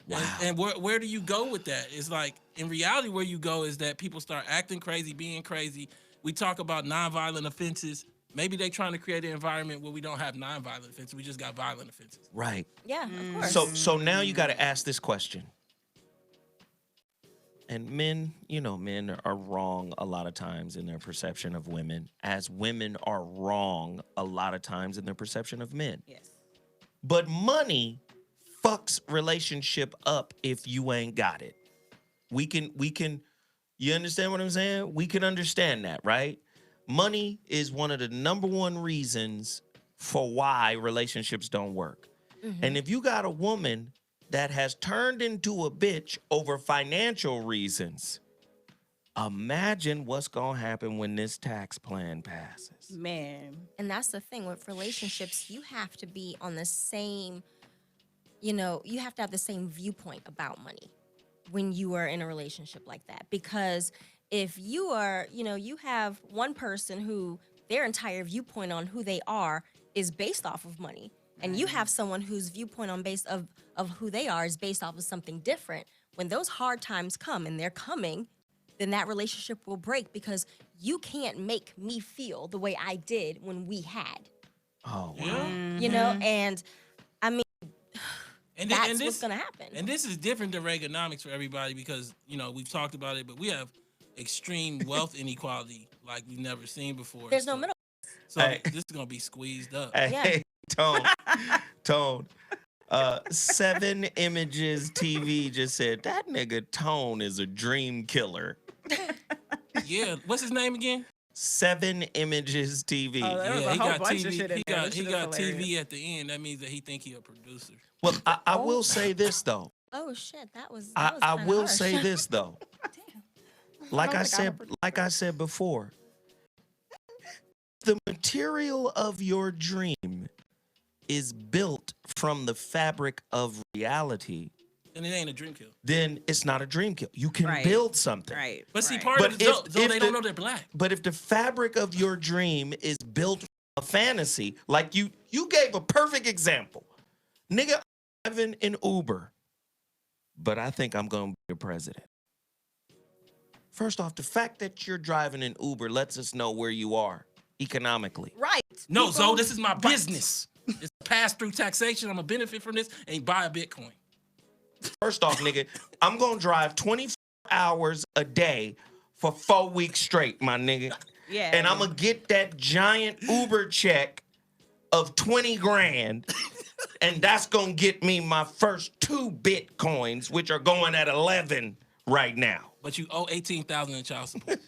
Wow. And where do you go with that? It's like, in reality, where you go is that people start acting crazy, being crazy. We talk about nonviolent offenses. Maybe they trying to create an environment where we don't have nonviolent offenses. We just got violent offenses.
Right.
Yeah, of course.
So now you got to ask this question. And men are wrong a lot of times in their perception of women, as women are wrong a lot of times in their perception of men.
Yes.
But money fucks relationship up if you ain't got it. We can, you understand what I'm saying? We can understand that, right? Money is one of the number one reasons for why relationships don't work. And if you got a woman that has turned into a bitch over financial reasons, imagine what's going to happen when this tax plan passes.
Man.
And that's the thing with relationships, you have to be on the same, you have to have the same viewpoint about money when you are in a relationship like that. Because if you are, you have one person who their entire viewpoint on who they are is based off of money. And you have someone whose viewpoint on base of who they are is based off of something different. When those hard times come, and they're coming, then that relationship will break because you can't make me feel the way I did when we had.
Oh, wow.
And I mean, that's what's going to happen.
And this is different than Reaganomics for everybody because, we've talked about it, but we have extreme wealth inequality like we've never seen before.
There's no middle.
So this is going to be squeezed up.
Hey, Tone. 7 Images TV just said, that nigga Tone is a dream killer.
Yeah. What's his name again?
7 Images TV.
Oh, there was a whole bunch of shit in there.
He got TV at the end. That means that he think he a producer.
Well, I will say this, though.
Oh, shit. That was
I will
harsh.
say this, though. Like I said before, the material of your dream is built from the fabric of reality.
And it ain't a dream kill.
Then it's not a dream kill. You can build something.
Right.
But see, part of it, they don't know they're black.
But if the fabric of your dream is built from a fantasy, like you gave a perfect example. Nigga, I'm driving an Uber, but I think I'm going to be the president. First off, the fact that you're driving an Uber lets us know where you are economically.
Right.
No, Zoe, this is my business. It's pass-through taxation. I'm going to benefit from this and buy a Bitcoin.
First off, nigga, I'm going to drive 24 hours a day for 4 weeks straight, my nigga.
Yeah.
And I'm going to get that giant Uber check of 20 grand. And that's going to get me my first 2 Bitcoins, which are going at 11 right now.
But you owe $18,000 in child support.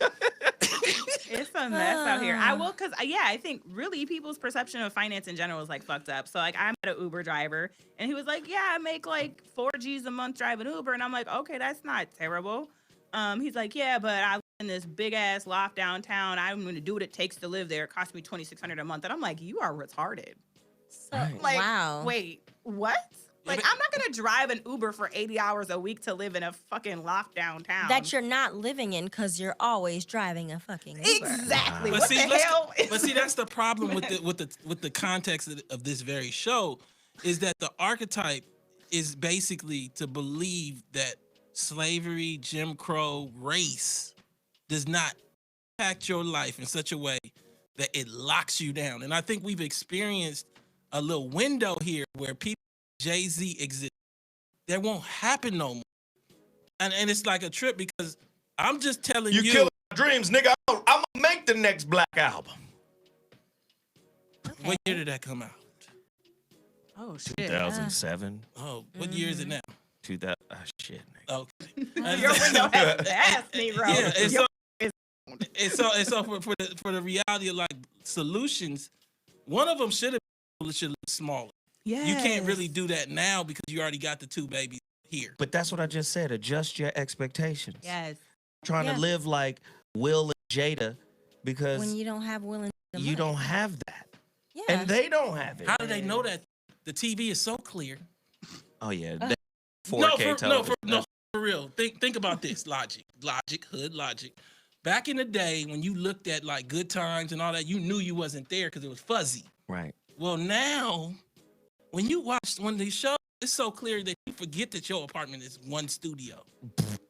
It's a mess out here. I think really people's perception of finance in general is like fucked up. So like I met an Uber driver and he was like, yeah, I make like 4 G's a month driving Uber. And I'm like, okay, that's not terrible. He's like, yeah, but I live in this big ass loft downtown. I'm going to do what it takes to live there. It costs me $2,600 a month. And I'm like, you are retarded.
So,
like,
wow.
Wait, what? Like, I'm not going to drive an Uber for 80 hours a week to live in a fucking loft downtown.
That you're not living in because you're always driving a fucking Uber.
Exactly.
But
What
see,
the hell?
but see, that's the problem with the context of this very show, is that the archetype is basically to believe that slavery, Jim Crow, race does not impact your life in such a way that it locks you down. And I think we've experienced a little window here where people, Jay-Z exists. That won't happen no more. And it's like a trip because I'm just telling you.
You kill my dreams, nigga. I'm going to make the next Black album.
Okay.
What year did that come out?
Oh, shit.
2007.
Oh, what year is it now?
2000. Shit, nigga.
Okay.
Your window has passed me, bro.
Yeah, and so for the reality of like solutions, one of them should look smaller.
Yeah.
You can't really do that now because you already got the 2 babies here.
But that's what I just said. Adjust your expectations.
Yes.
Trying to live like Will and Jada because
When you don't have willing
you don't have that.
Yeah.
And they don't have it.
How do they know that the TV is so clear?
Oh, yeah. 4K television.
For real. Think about this. Hood logic. Back in the day when you looked at like Good Times and all that, you knew you wasn't there because it was fuzzy.
Right.
Well, now, when you watch one of these shows, it's so clear that you forget that your apartment is one studio.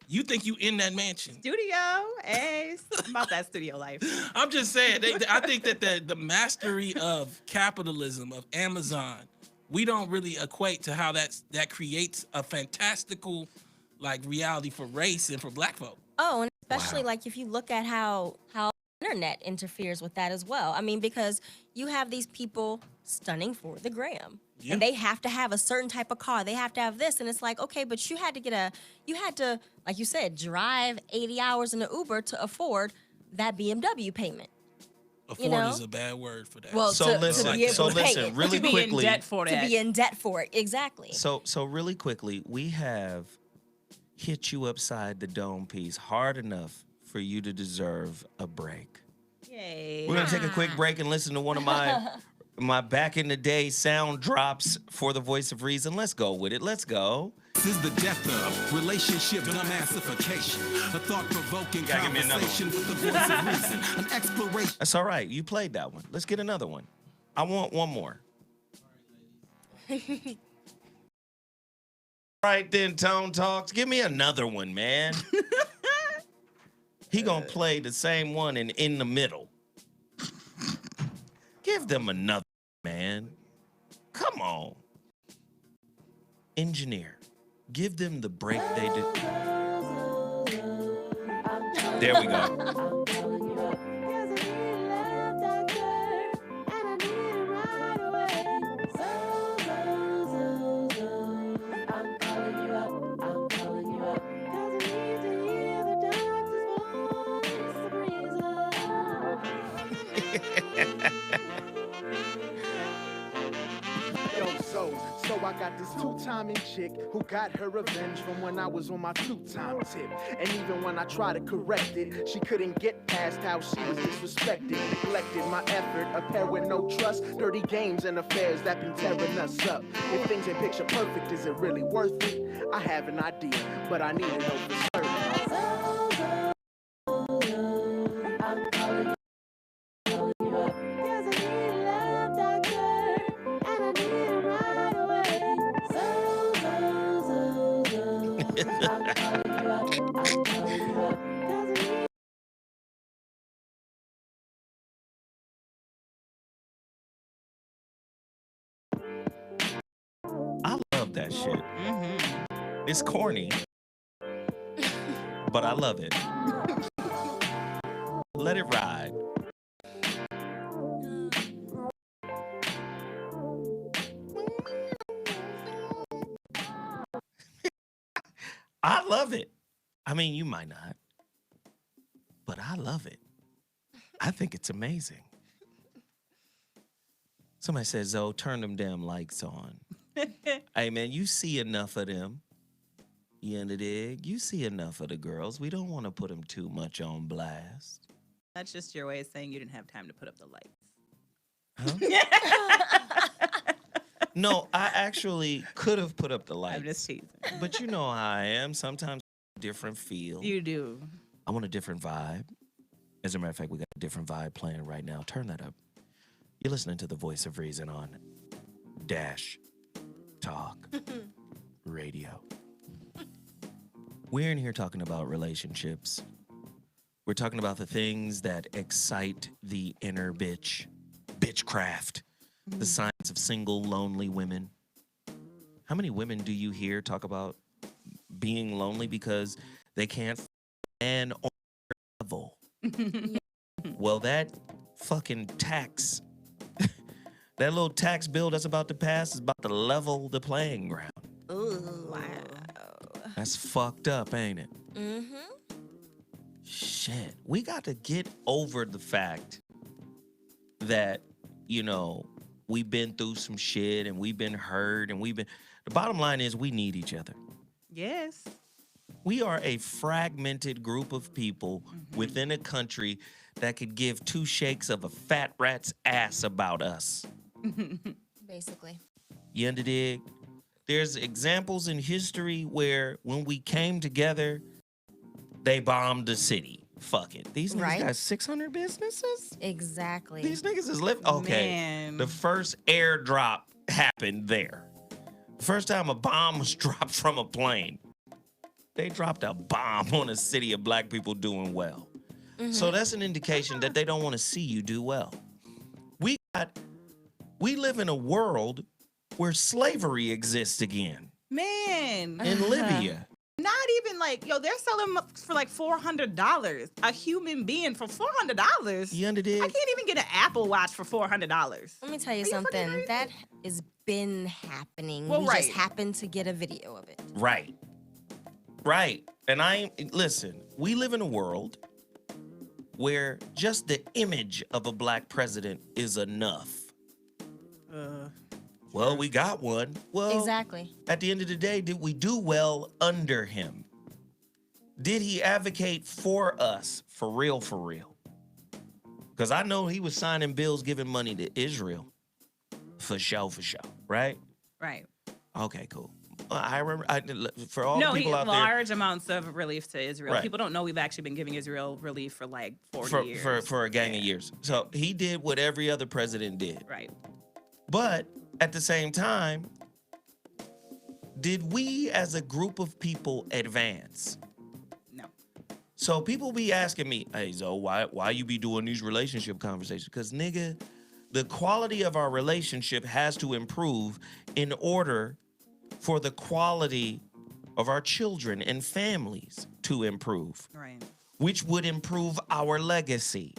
You think you in that mansion.
Studio, hey, about that studio life.
I'm just saying, I think that the mastery of capitalism, of Amazon, we don't really equate to how that creates a fantastical like reality for race and for black folk.
Oh, and especially like if you look at how internet interferes with that as well. I mean, because you have these people stunning for the gram. And they have to have a certain type of car. They have to have this. And it's like, okay, but you had to, like you said, drive 80 hours in an Uber to afford that BMW payment.
Afford is a bad word for that.
Well,
So listen, really
to
quickly.
Be in debt for that.
To be in debt for it, exactly.
So really quickly, we have hit you upside the dome piece hard enough for you to deserve a break.
Yay.
We're gonna take a quick break and listen to one of my back in the day sound drops for the voice of reason. Let's go with it. Let's go.
This is the death of relationship dumbmassification, a thought-provoking conversation with the voice of reason, an exploration.
That's all right. You played that one. Let's get another one. I want one more. All right then, Tone Talks. Give me another one, man. He gonna play the same one in the middle. Give them another, man. Come on. Engineer, give them the break they did. There we go.
So I got this two-timing chick who got her revenge from when I was on my two-time tip. And even when I tried to correct it, she couldn't get past how she was disrespected, neglected my effort, a pair with no trust, dirty games and affairs that been tearing us up. If things ain't picture perfect, is it really worth it? I have an idea, but I need to know for certain.
I love that shit. It's corny, but I love it. Let it ride. I love it. I mean, you might not, but I love it. I think it's amazing. Somebody says, Zoe, turn them damn lights on. Hey, man, you see enough of them. You in the dig? You see enough of the girls. We don't want to put them too much on blast.
That's just your way of saying you didn't have time to put up the lights.
Huh? No, I actually could have put up the lights.
I'm just teasing.
But you know how I am. Sometimes different feel.
You do.
I want a different vibe. As a matter of fact, we got a different vibe playing right now. Turn that up. You're listening to the voice of reason on DASHTALK Radio. We're in here talking about relationships. We're talking about the things that excite the inner bitch. BitchCraft. The science of single, lonely women. How many women do you hear talk about being lonely because they can't find on level? Well, that fucking tax, that little tax bill that's about to pass is about to level the playing ground.
Ooh, wow.
That's fucked up, ain't it?
Mm-hmm.
Shit. We got to get over the fact that, you know, we've been through some shit and we've been hurt and the bottom line is we need each other.
Yes.
We are a fragmented group of people within a country that could give two shakes of a fat rat's ass about us.
Basically.
You under dig? There's examples in history where when we came together, they bombed the city. Fuck it. These niggas got 600 businesses?
Exactly.
These niggas is living. Okay.
Man.
The first airdrop happened there. The first time a bomb was dropped from a plane. They dropped a bomb on a city of black people doing well. So that's an indication that they don't want to see you do well. We live in a world where slavery exists again.
Man.
In Libya.
Not even like, yo, they're selling them for like $400. A human being for $400.
You under dig?
I can't even get an Apple Watch for $400.
Let me tell you something. That is been happening.
Well,
We
right.
just happened to get a video of it.
Right. Right. And listen, we live in a world where just the image of a black president is enough. Well, we got one. Well,
Exactly.
at the end of the day, did we do well under him? Did he advocate for us for real, for real? Because I know he was signing bills giving money to Israel. For sure, right?
Right.
Okay, cool. I remember for all the
No,
people out there.
large amounts of relief to Israel.
Right.
People don't know we've actually been giving Israel relief for like 40 years.
For a gang of years. So he did what every other president did.
Right.
But at the same time, did we as a group of people advance?
No.
So people be asking me, hey, Zoe, why you be doing these relationship conversations? Because, nigga, the quality of our relationship has to improve in order for the quality of our children and families to improve.
Right.
Which would improve our legacy.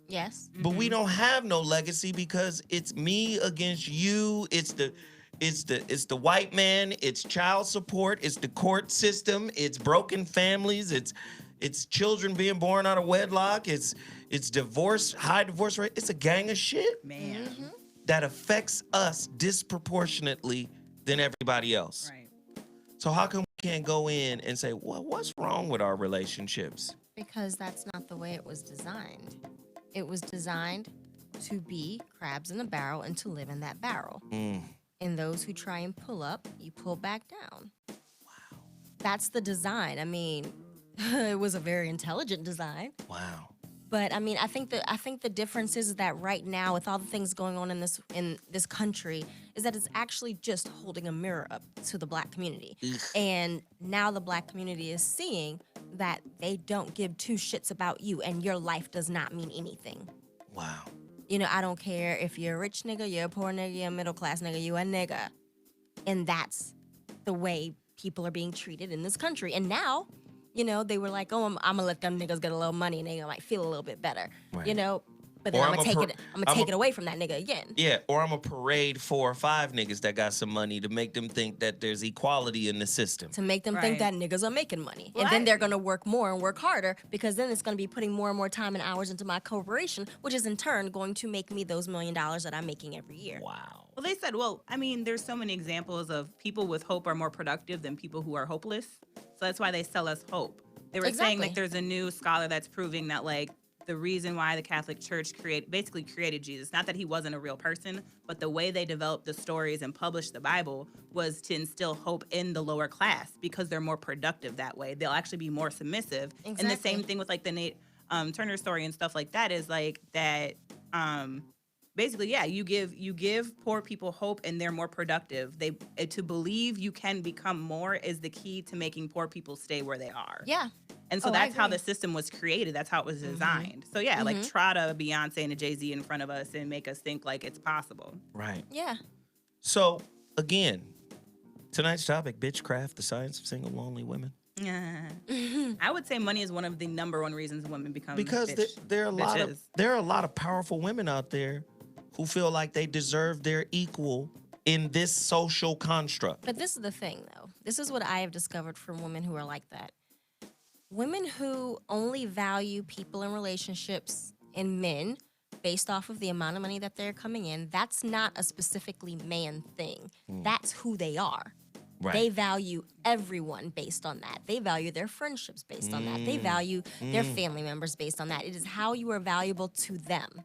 Yes.
But we don't have no legacy because it's me against you. It's the white man. It's child support. It's the court system. It's broken families. It's children being born out of wedlock. It's divorce, high divorce rate. It's a gang of shit,
man,
that affects us disproportionately than everybody else.
Right.
So how come we can't go in and say, well, what's wrong with our relationships?
Because that's not the way it was designed. It was designed to be crabs in a barrel and to live in that barrel. And those who try and pull up, you pull back down. Wow. That's the design. I mean, it was a very intelligent design.
Wow.
But I mean, I think the difference is that right now, with all the things going on in this country, is that it's actually just holding a mirror up to the black community. And now the black community is seeing that they don't give two shits about you, and your life does not mean anything.
Wow.
You know, I don't care if you're a rich nigga, you're a poor nigga, you're a middle class nigga, you a nigga. And that's the way people are being treated in this country. And now, you know, they were like, oh, I'm gonna let them niggas get a little money and they might feel a little bit better. Right. You know, but then I'm gonna take it away from that nigga again.
Yeah, or I'm gonna parade 4 or 5 niggas that got some money to make them think that there's equality in the system.
To make them think that niggas are making money. And then they're gonna work more and work harder, because then it's gonna be putting more and more time and hours into my corporation, which is in turn going to make me those $1 million that I'm making every year.
Wow.
Well, they said, well, I mean, there's so many examples of people with hope are more productive than people who are hopeless. So that's why they sell us hope. They were saying, like, there's a new scholar that's proving that, like, the reason why the Catholic Church basically created Jesus, not that he wasn't a real person, but the way they developed the stories and published the Bible was to instill hope in the lower class, because they're more productive that way. They'll actually be more submissive. Exactly. And the same thing with, like, the Nate Turner story and stuff like that is, like, that basically, yeah, you give poor people hope and they're more productive. To believe you can become more is the key to making poor people stay where they are.
Yeah.
And so that's how the system was created. That's how it was designed. So yeah, like trot a Beyonce and a Jay-Z in front of us and make us think like it's possible.
Right.
Yeah.
So again, tonight's topic, BitchCraft, the science of single lonely women.
I would say money is one of the #1 reasons women become
because there are a lot of powerful women out there who feel like they deserve their equal in this social construct.
But this is the thing, though. This is what I have discovered from women who are like that. Women who only value people in relationships and men based off of the amount of money that they're coming in, that's not a specifically man thing. That's who they are. Right. They value everyone based on that. They value their friendships based on that. They value their family members based on that. It is how you are valuable to them.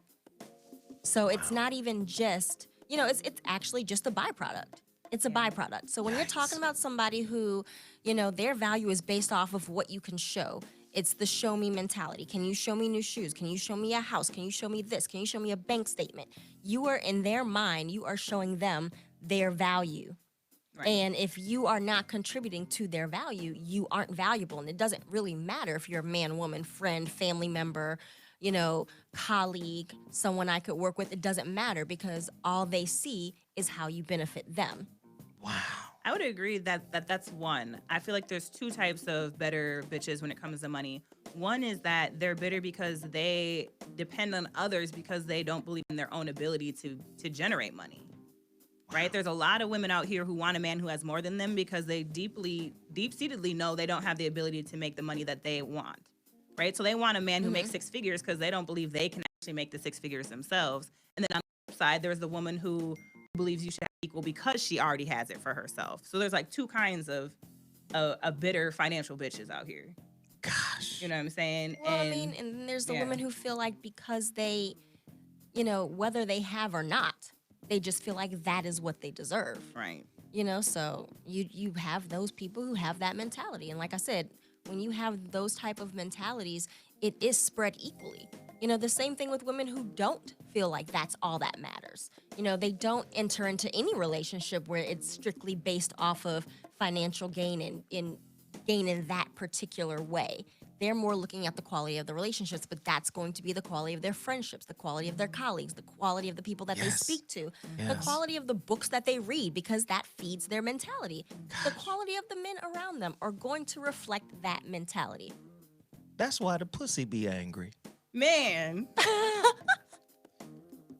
So it's not even just, you know, it's actually just a byproduct. It's a byproduct. So when you're talking about somebody who, you know, their value is based off of what you can show, it's the show me mentality. Can you show me new shoes? Can you show me a house? Can you show me this? Can you show me a bank statement? You are, in their mind, you are showing them their value. Right. And if you are not contributing to their value, you aren't valuable. And it doesn't really matter if you're a man, woman, friend, family member, you know, colleague, someone I could work with. It doesn't matter, because all they see is how you benefit them.
Wow.
I would agree that that's one. I feel like there's 2 types of better bitches when it comes to money. One is that they're bitter because they depend on others because they don't believe in their own ability to generate money. right? There's a lot of women out here who want a man who has more than them because they deep-seatedly know they don't have the ability to make the money that they want, right? So they want a man who makes six figures because they don't believe they can actually make the six figures themselves. And then on the flip side, there's the woman who believes you should have equal because she already has it for herself. So there's like two kinds of a bitter financial bitches out here.
Gosh.
You know what I'm saying?
Well, I mean, and then there's the women who feel like because they, you know, whether they have or not, they just feel like that is what they deserve.
Right.
You know, so you have those people who have that mentality. And like I said, when you have those type of mentalities, it is spread equally. You know, the same thing with women who don't feel like that's all that matters. You know, they don't enter into any relationship where it's strictly based off of financial gain and in that particular way. They're more looking at the quality of the relationships, but that's going to be the quality of their friendships, the quality of their colleagues, the quality of the people that they speak to, the quality of the books that they read, because that feeds their mentality. The quality of the men around them are going to reflect that mentality.
That's why the pussy be angry.
Man.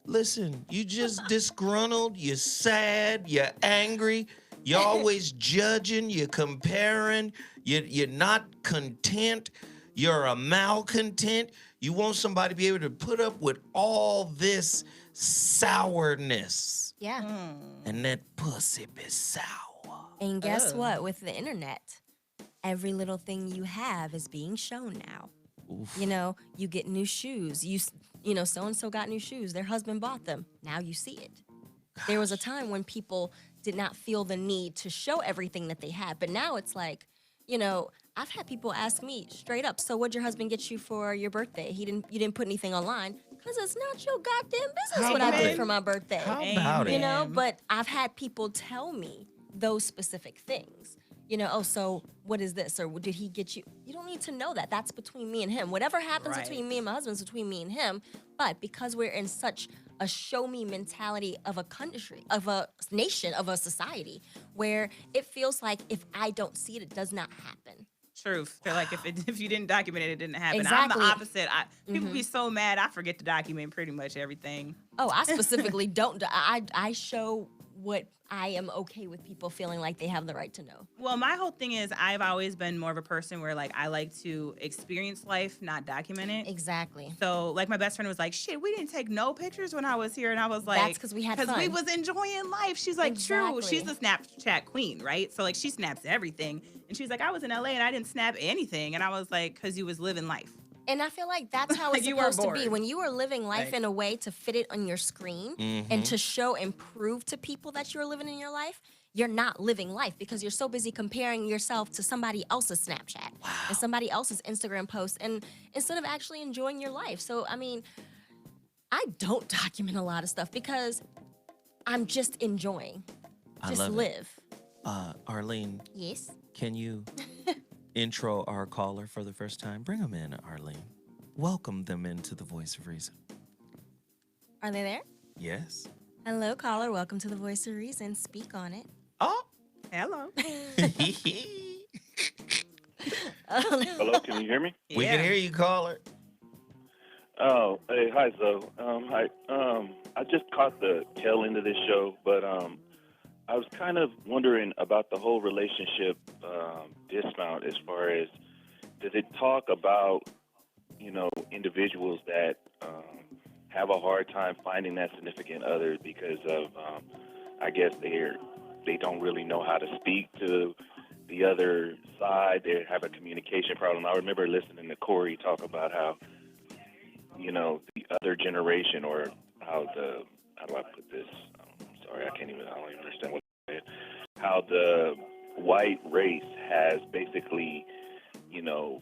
Listen, you just disgruntled, you're sad, you're angry, you're always judging, you're comparing, you're not content, you're a malcontent. You want somebody to be able to put up with all this sourness.
Yeah.
And that pussy be sour.
And guess what? With the internet, every little thing you have is being shown now.
Oof.
You know, you get new shoes. You know, so-and-so got new shoes. Their husband bought them. Now you see it. Gosh. There was a time when people did not feel the need to show everything that they had. But now it's like, you know, I've had people ask me straight up, so what'd your husband get you for your birthday? You didn't put anything online. Because it's not your goddamn business what I did for my birthday.
How about it?
You know, but I've had people tell me those specific things. You know, oh, so what is this? Or did he get you? You don't need to know that. That's between me and him. Whatever happens between me and my husband is between me and him. But because we're in such a show me mentality of a country, of a nation, of a society, where it feels like if I don't see it, it does not happen.
Truth. Feel like if you didn't document it, it didn't happen.
Exactly.
I'm the opposite. People be so mad. I forget to document pretty much everything.
Oh, I specifically don't. I show what I am okay with people feeling like they have the right to know.
Well, my whole thing is I've always been more of a person where like I like to experience life, not document it.
Exactly.
So like my best friend was like, shit, we didn't take no pictures when I was here. And I was like,
that's because we had fun.
Because we was enjoying life. She's like,
exactly.
True. She's the Snapchat queen, right? So like she snaps everything. And she's like, I was in LA and I didn't snap anything. And I was like, because you was living life.
And I feel like that's how it's
You
supposed to
weren't
be.
bored.
When you are living life in a way to fit it on your screen and to show and prove to people that you're living in your life, you're not living life because you're so busy comparing yourself to somebody else's Snapchat and somebody else's Instagram post, and instead of actually enjoying your life. So, I mean, I don't document a lot of stuff because I'm just enjoying. Just live.
Arlene.
Yes?
Can you intro our caller for the first time? Bring them in, Arlene. Welcome them into the Voice of Reason.
Are they there?
Yes.
Hello, caller. Welcome to the Voice of Reason. Speak on it.
Oh.
Hello.
Hello, can you hear me?
We can hear you, caller.
Oh, hey, hi, Zoe. Hi. I just caught the tail end of this show, but I was kind of wondering about the whole relationship dismount as far as, does it talk about, you know, individuals that have a hard time finding that significant other because of, I guess they don't really know how to speak to the other side. They have a communication problem. I remember listening to Corey talk about how, you know, the other generation, or how do I put this? Sorry, I don't even understand what to say. How the white race has basically, you know,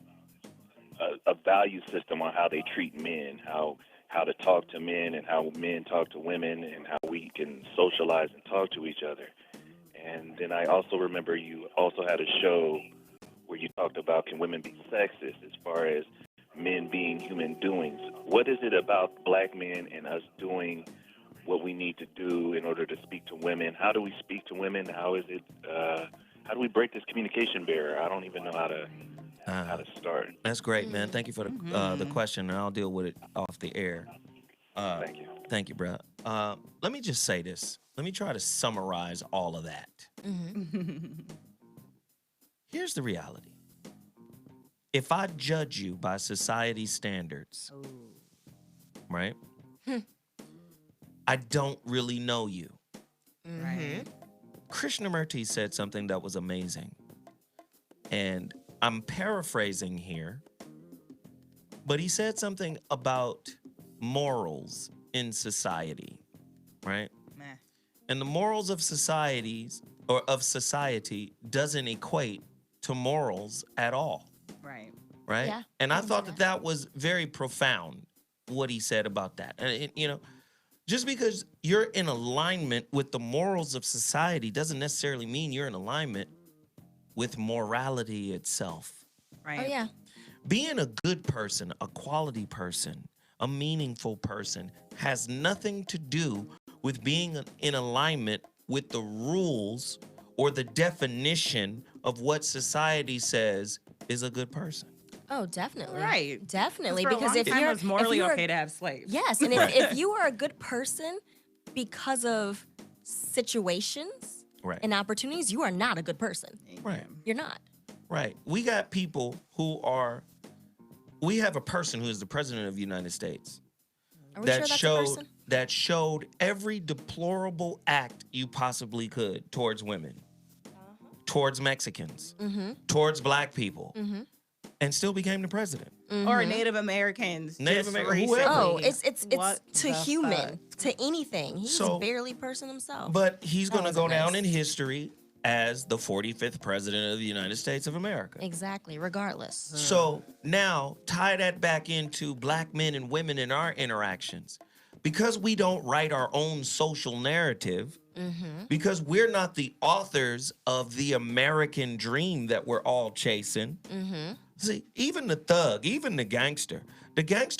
a value system on how they treat men, how to talk to men and how men talk to women and how we can socialize and talk to each other. And then I also remember you also had a show where you talked about, can women be sexist as far as men being human doings? What is it about black men and us doing what we need to do in order to speak to women? How do we speak to women? How is it? How do we break this communication barrier? I don't even know how to start.
That's great, man. Thank you for the question, and I'll deal with it off the air.
Thank you.
Thank you, bro. Let me just say this. let me try to summarize all of that. Here's the reality. If I judge you by society's standards, right? I don't really know you.
Right.
Krishnamurti said something that was amazing. And I'm paraphrasing here, but he said something about morals in society, right?
Meh.
And the morals of societies or of society doesn't equate to morals at all,
Right.
right?
Yeah,
And
I
I
can
thought
see
that that was very profound, what he said about that. And, you know, just because you're in alignment with the morals of society doesn't necessarily mean you're in alignment with morality itself.
Right.
Oh yeah.
Being a good person, a quality person, a meaningful person has nothing to do with being in alignment with the rules or the definition of what society says is a good person.
Oh, definitely.
Right.
Definitely.
For a
Because
long
if
time,
you're
it was morally
if you are-
okay to have slaves.
Yes, and if you are a good person because of situations
Right.
and opportunities, you are not a good person.
Right.
You're not.
Right. We got people we have a person who is the president of the United States
Are we sure that's a person?
that showed every deplorable act you possibly could towards women, towards Mexicans, towards black people, and still became the president.
Or Native Americans.
Native
just
American-
recently.
whoever.
Oh, it's
What
to
the
human,
fuck?
to anything. He's
So-
barely a person himself.
But he's
That
going to
was
go
a
down
mess.
in history as the 45th president of the United States of America.
Exactly, regardless.
So now tie that back into black men and women in our interactions. Because we don't write our own social narrative, because we're not the authors of the American dream that we're all chasing. See, even the thug, even the gangster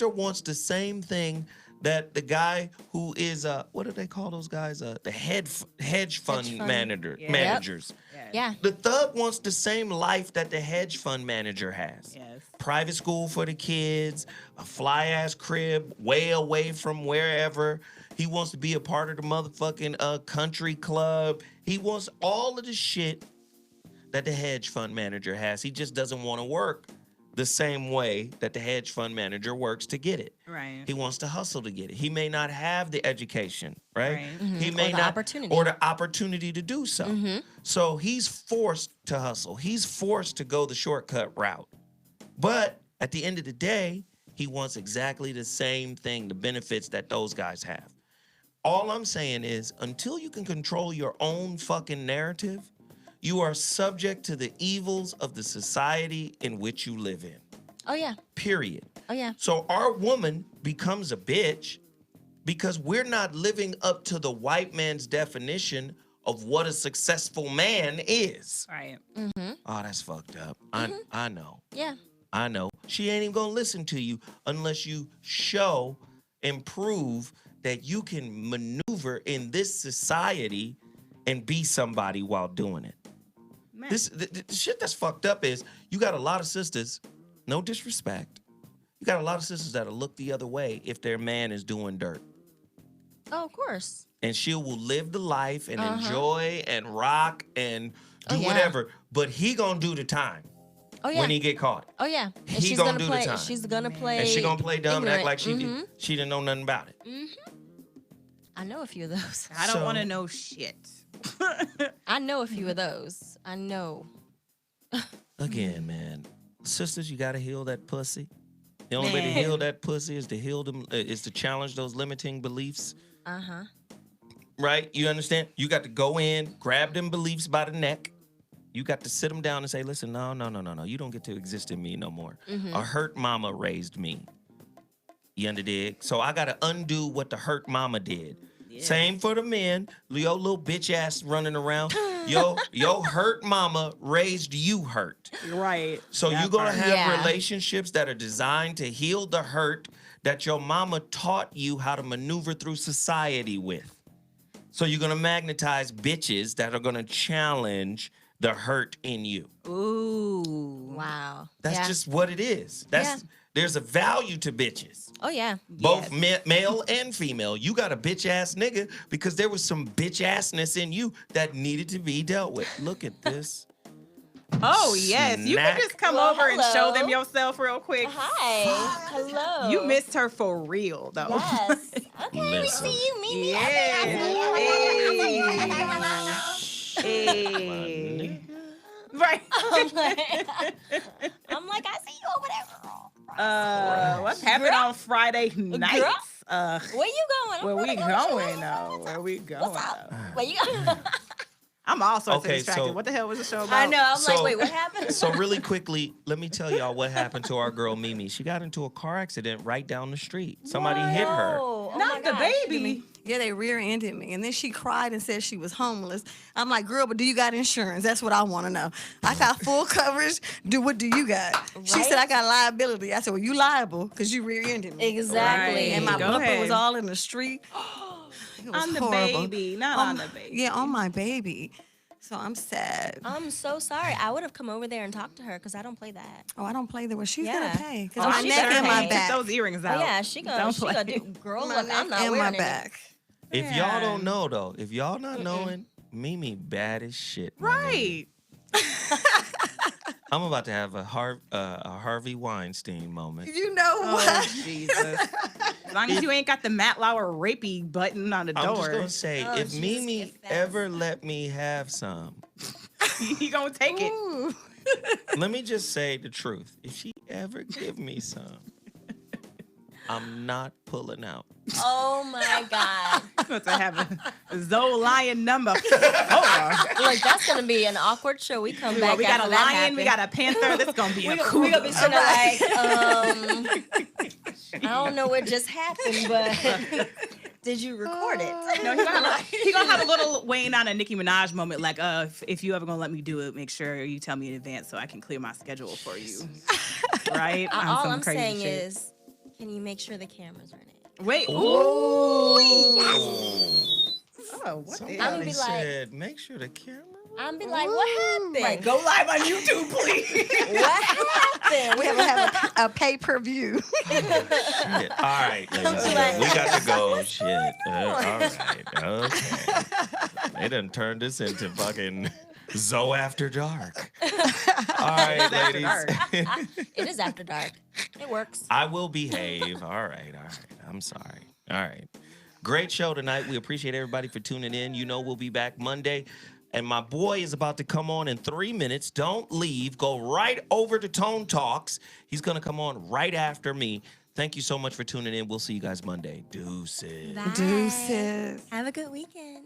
wants the same thing that the guy who is what do they call those guys? The hedge fund managers.
Yeah.
The thug wants the same life that the hedge fund manager has.
Yes.
Private school for the kids, a fly ass crib way away from wherever. He wants to be a part of the motherfucking country club. He wants all of the shit that the hedge fund manager has. He just doesn't want to work the same way that the hedge fund manager works to get it.
Right.
He wants to hustle to get it. He may not have the education, right?
Right.
He may
Or the
not
opportunity.
or the opportunity to do so. So he's forced to hustle. He's forced to go the shortcut route. But at the end of the day, he wants exactly the same thing, the benefits that those guys have. All I'm saying is until you can control your own fucking narrative, you are subject to the evils of the society in which you live in.
Oh yeah.
Period.
Oh yeah.
So our woman becomes a bitch because we're not living up to the white man's definition of what a successful man is.
Right.
Mm-hmm.
Oh, that's fucked up. I know.
Yeah.
I know. She ain't even gonna listen to you unless you show and prove that you can maneuver in this society and be somebody while doing it.
Man.
The shit that's fucked up is you got a lot of sisters, no disrespect. You got a lot of sisters that'll look the other way if their man is doing dirt.
Oh, of course.
And she will live the life and enjoy and rock and do
yeah.
whatever, but he gonna do the time
Oh yeah.
when he get caught.
Oh yeah. And
He
she's
gonna
gonna
do the
play.
time.
She's gonna play.
And she gonna play dumb and act like
ignorant.
she didn't know nothing about it.
I know a few of those.
I don't
So-
want to know shit.
I know a few of those. I know.
Again, man, sisters, you gotta heal that pussy. The only way to heal that pussy is to heal them, is to challenge those limiting beliefs.
Uh-huh.
Right? You understand? You got to go in, grab them beliefs by the neck. You got to sit them down and say, listen, no. You don't get to exist in me no more. A hurt mama raised me. You underdig? So I got to undo what the hurt mama did.
Yeah.
Same for the men. Yo, little bitch ass running around. Yo, hurt mama raised you hurt.
Right.
So
That
you're going to
part.
have
Yeah.
relationships that are designed to heal the hurt that your mama taught you how to maneuver through society with. So you're going to magnetize bitches that are going to challenge the hurt in you.
Ooh.
Wow.
That's
Yeah.
just what it is. There's a value to bitches.
Oh yeah.
Both male and female. You got a bitch ass nigga because there was some bitch assness in you that needed to be dealt with. Look at this.
Oh, yes. You can just come over and show them yourself real quick.
Hi. Hello.
You missed her for real, though.
Yes. Okay, we see you, Mimi.
Yeah.
Hey.
Right.
I'm like, I see you over there.
What's happening on Friday nights?
Where you going?
Where we going, though? Where we going?
What's up? Where you going?
I'm all sorts of distracted.
So,
what the hell was the show about?
I know. I'm like, wait, what happened?
So really quickly, let me tell y'all what happened to our girl Mimi. She got into a car accident right down the street. Somebody hit her.
Oh,
Not the baby.
Yeah, they rear-ended me. And then she cried and said she was homeless. I'm like, girl, but do you got insurance? That's what I want to know. I got full coverage. What do you got? She said, I got liability. I said, well, you liable because you rear-ended me.
Exactly.
Right. And my
Go
bumper
ahead.
was all in the street. It was
On the
horrible.
baby, not on the baby.
Yeah, on my baby. So I'm sad.
I'm so sorry. I would have come over there and talked to her because I don't play that.
Oh, I don't play the way she's
Yeah.
gonna pay. Because
Oh,
my
she
neck
better
and my
pay.
back.
Take those earrings out.
Oh, yeah, she gonna do. Girl,
My
look,
neck
I'm not
and
wearing
my
any.
back.
If y'all don't know though, if y'all not knowing, Mimi bad as shit.
Right.
I'm about to have a Harvey Weinstein moment.
You know what?
Oh, Jesus. As long as you ain't got the Matt Lauer rapey button on the door.
I'm just gonna say,
Oh,
if
Jesus,
Mimi
get fast.
ever let me have some,
you gonna take it.
Ooh.
let me just say the truth. If she ever give me some, I'm not pulling out.
Oh my God.
Supposed to have a Zoe Lion number. Hold
Look, that's gonna be an awkward show. We come
on.
back.
We got a
after that
lion, we got a panther. This gonna be a cool.
we gonna be sitting there like, I don't know what just happened, but did you record it?
No, he gonna have a little Wayne on a Nicki Minaj moment, like, if you ever gonna let me do it, make sure you tell me in advance so I can clear my schedule for you. Right? On
All
some
I'm
crazy
saying
shit.
is, can you make sure the cameras are in it?
Wait. Ooh.
Yes.
Oh, what?
Somebody
I'm gonna be like,
said, make sure the camera.
I'm be like, what happened?
Right, go live on YouTube, please.
What happened?
We have a pay-per-view.
Shit. All right, ladies and gentlemen, we got to go. Shit. All right. Okay. They done turned this into fucking Zoe After Dark. All right, ladies.
It is after dark. It works.
I will behave. All right. I'm sorry. All right. Great show tonight. We appreciate everybody for tuning in. You know we'll be back Monday. And my boy is about to come on in 3 minutes. Don't leave. Go right over to Tone Talks. He's going to come on right after me. Thank you so much for tuning in. We'll see you guys Monday. Deuces.
Bye.
Deuces.
Have a good weekend.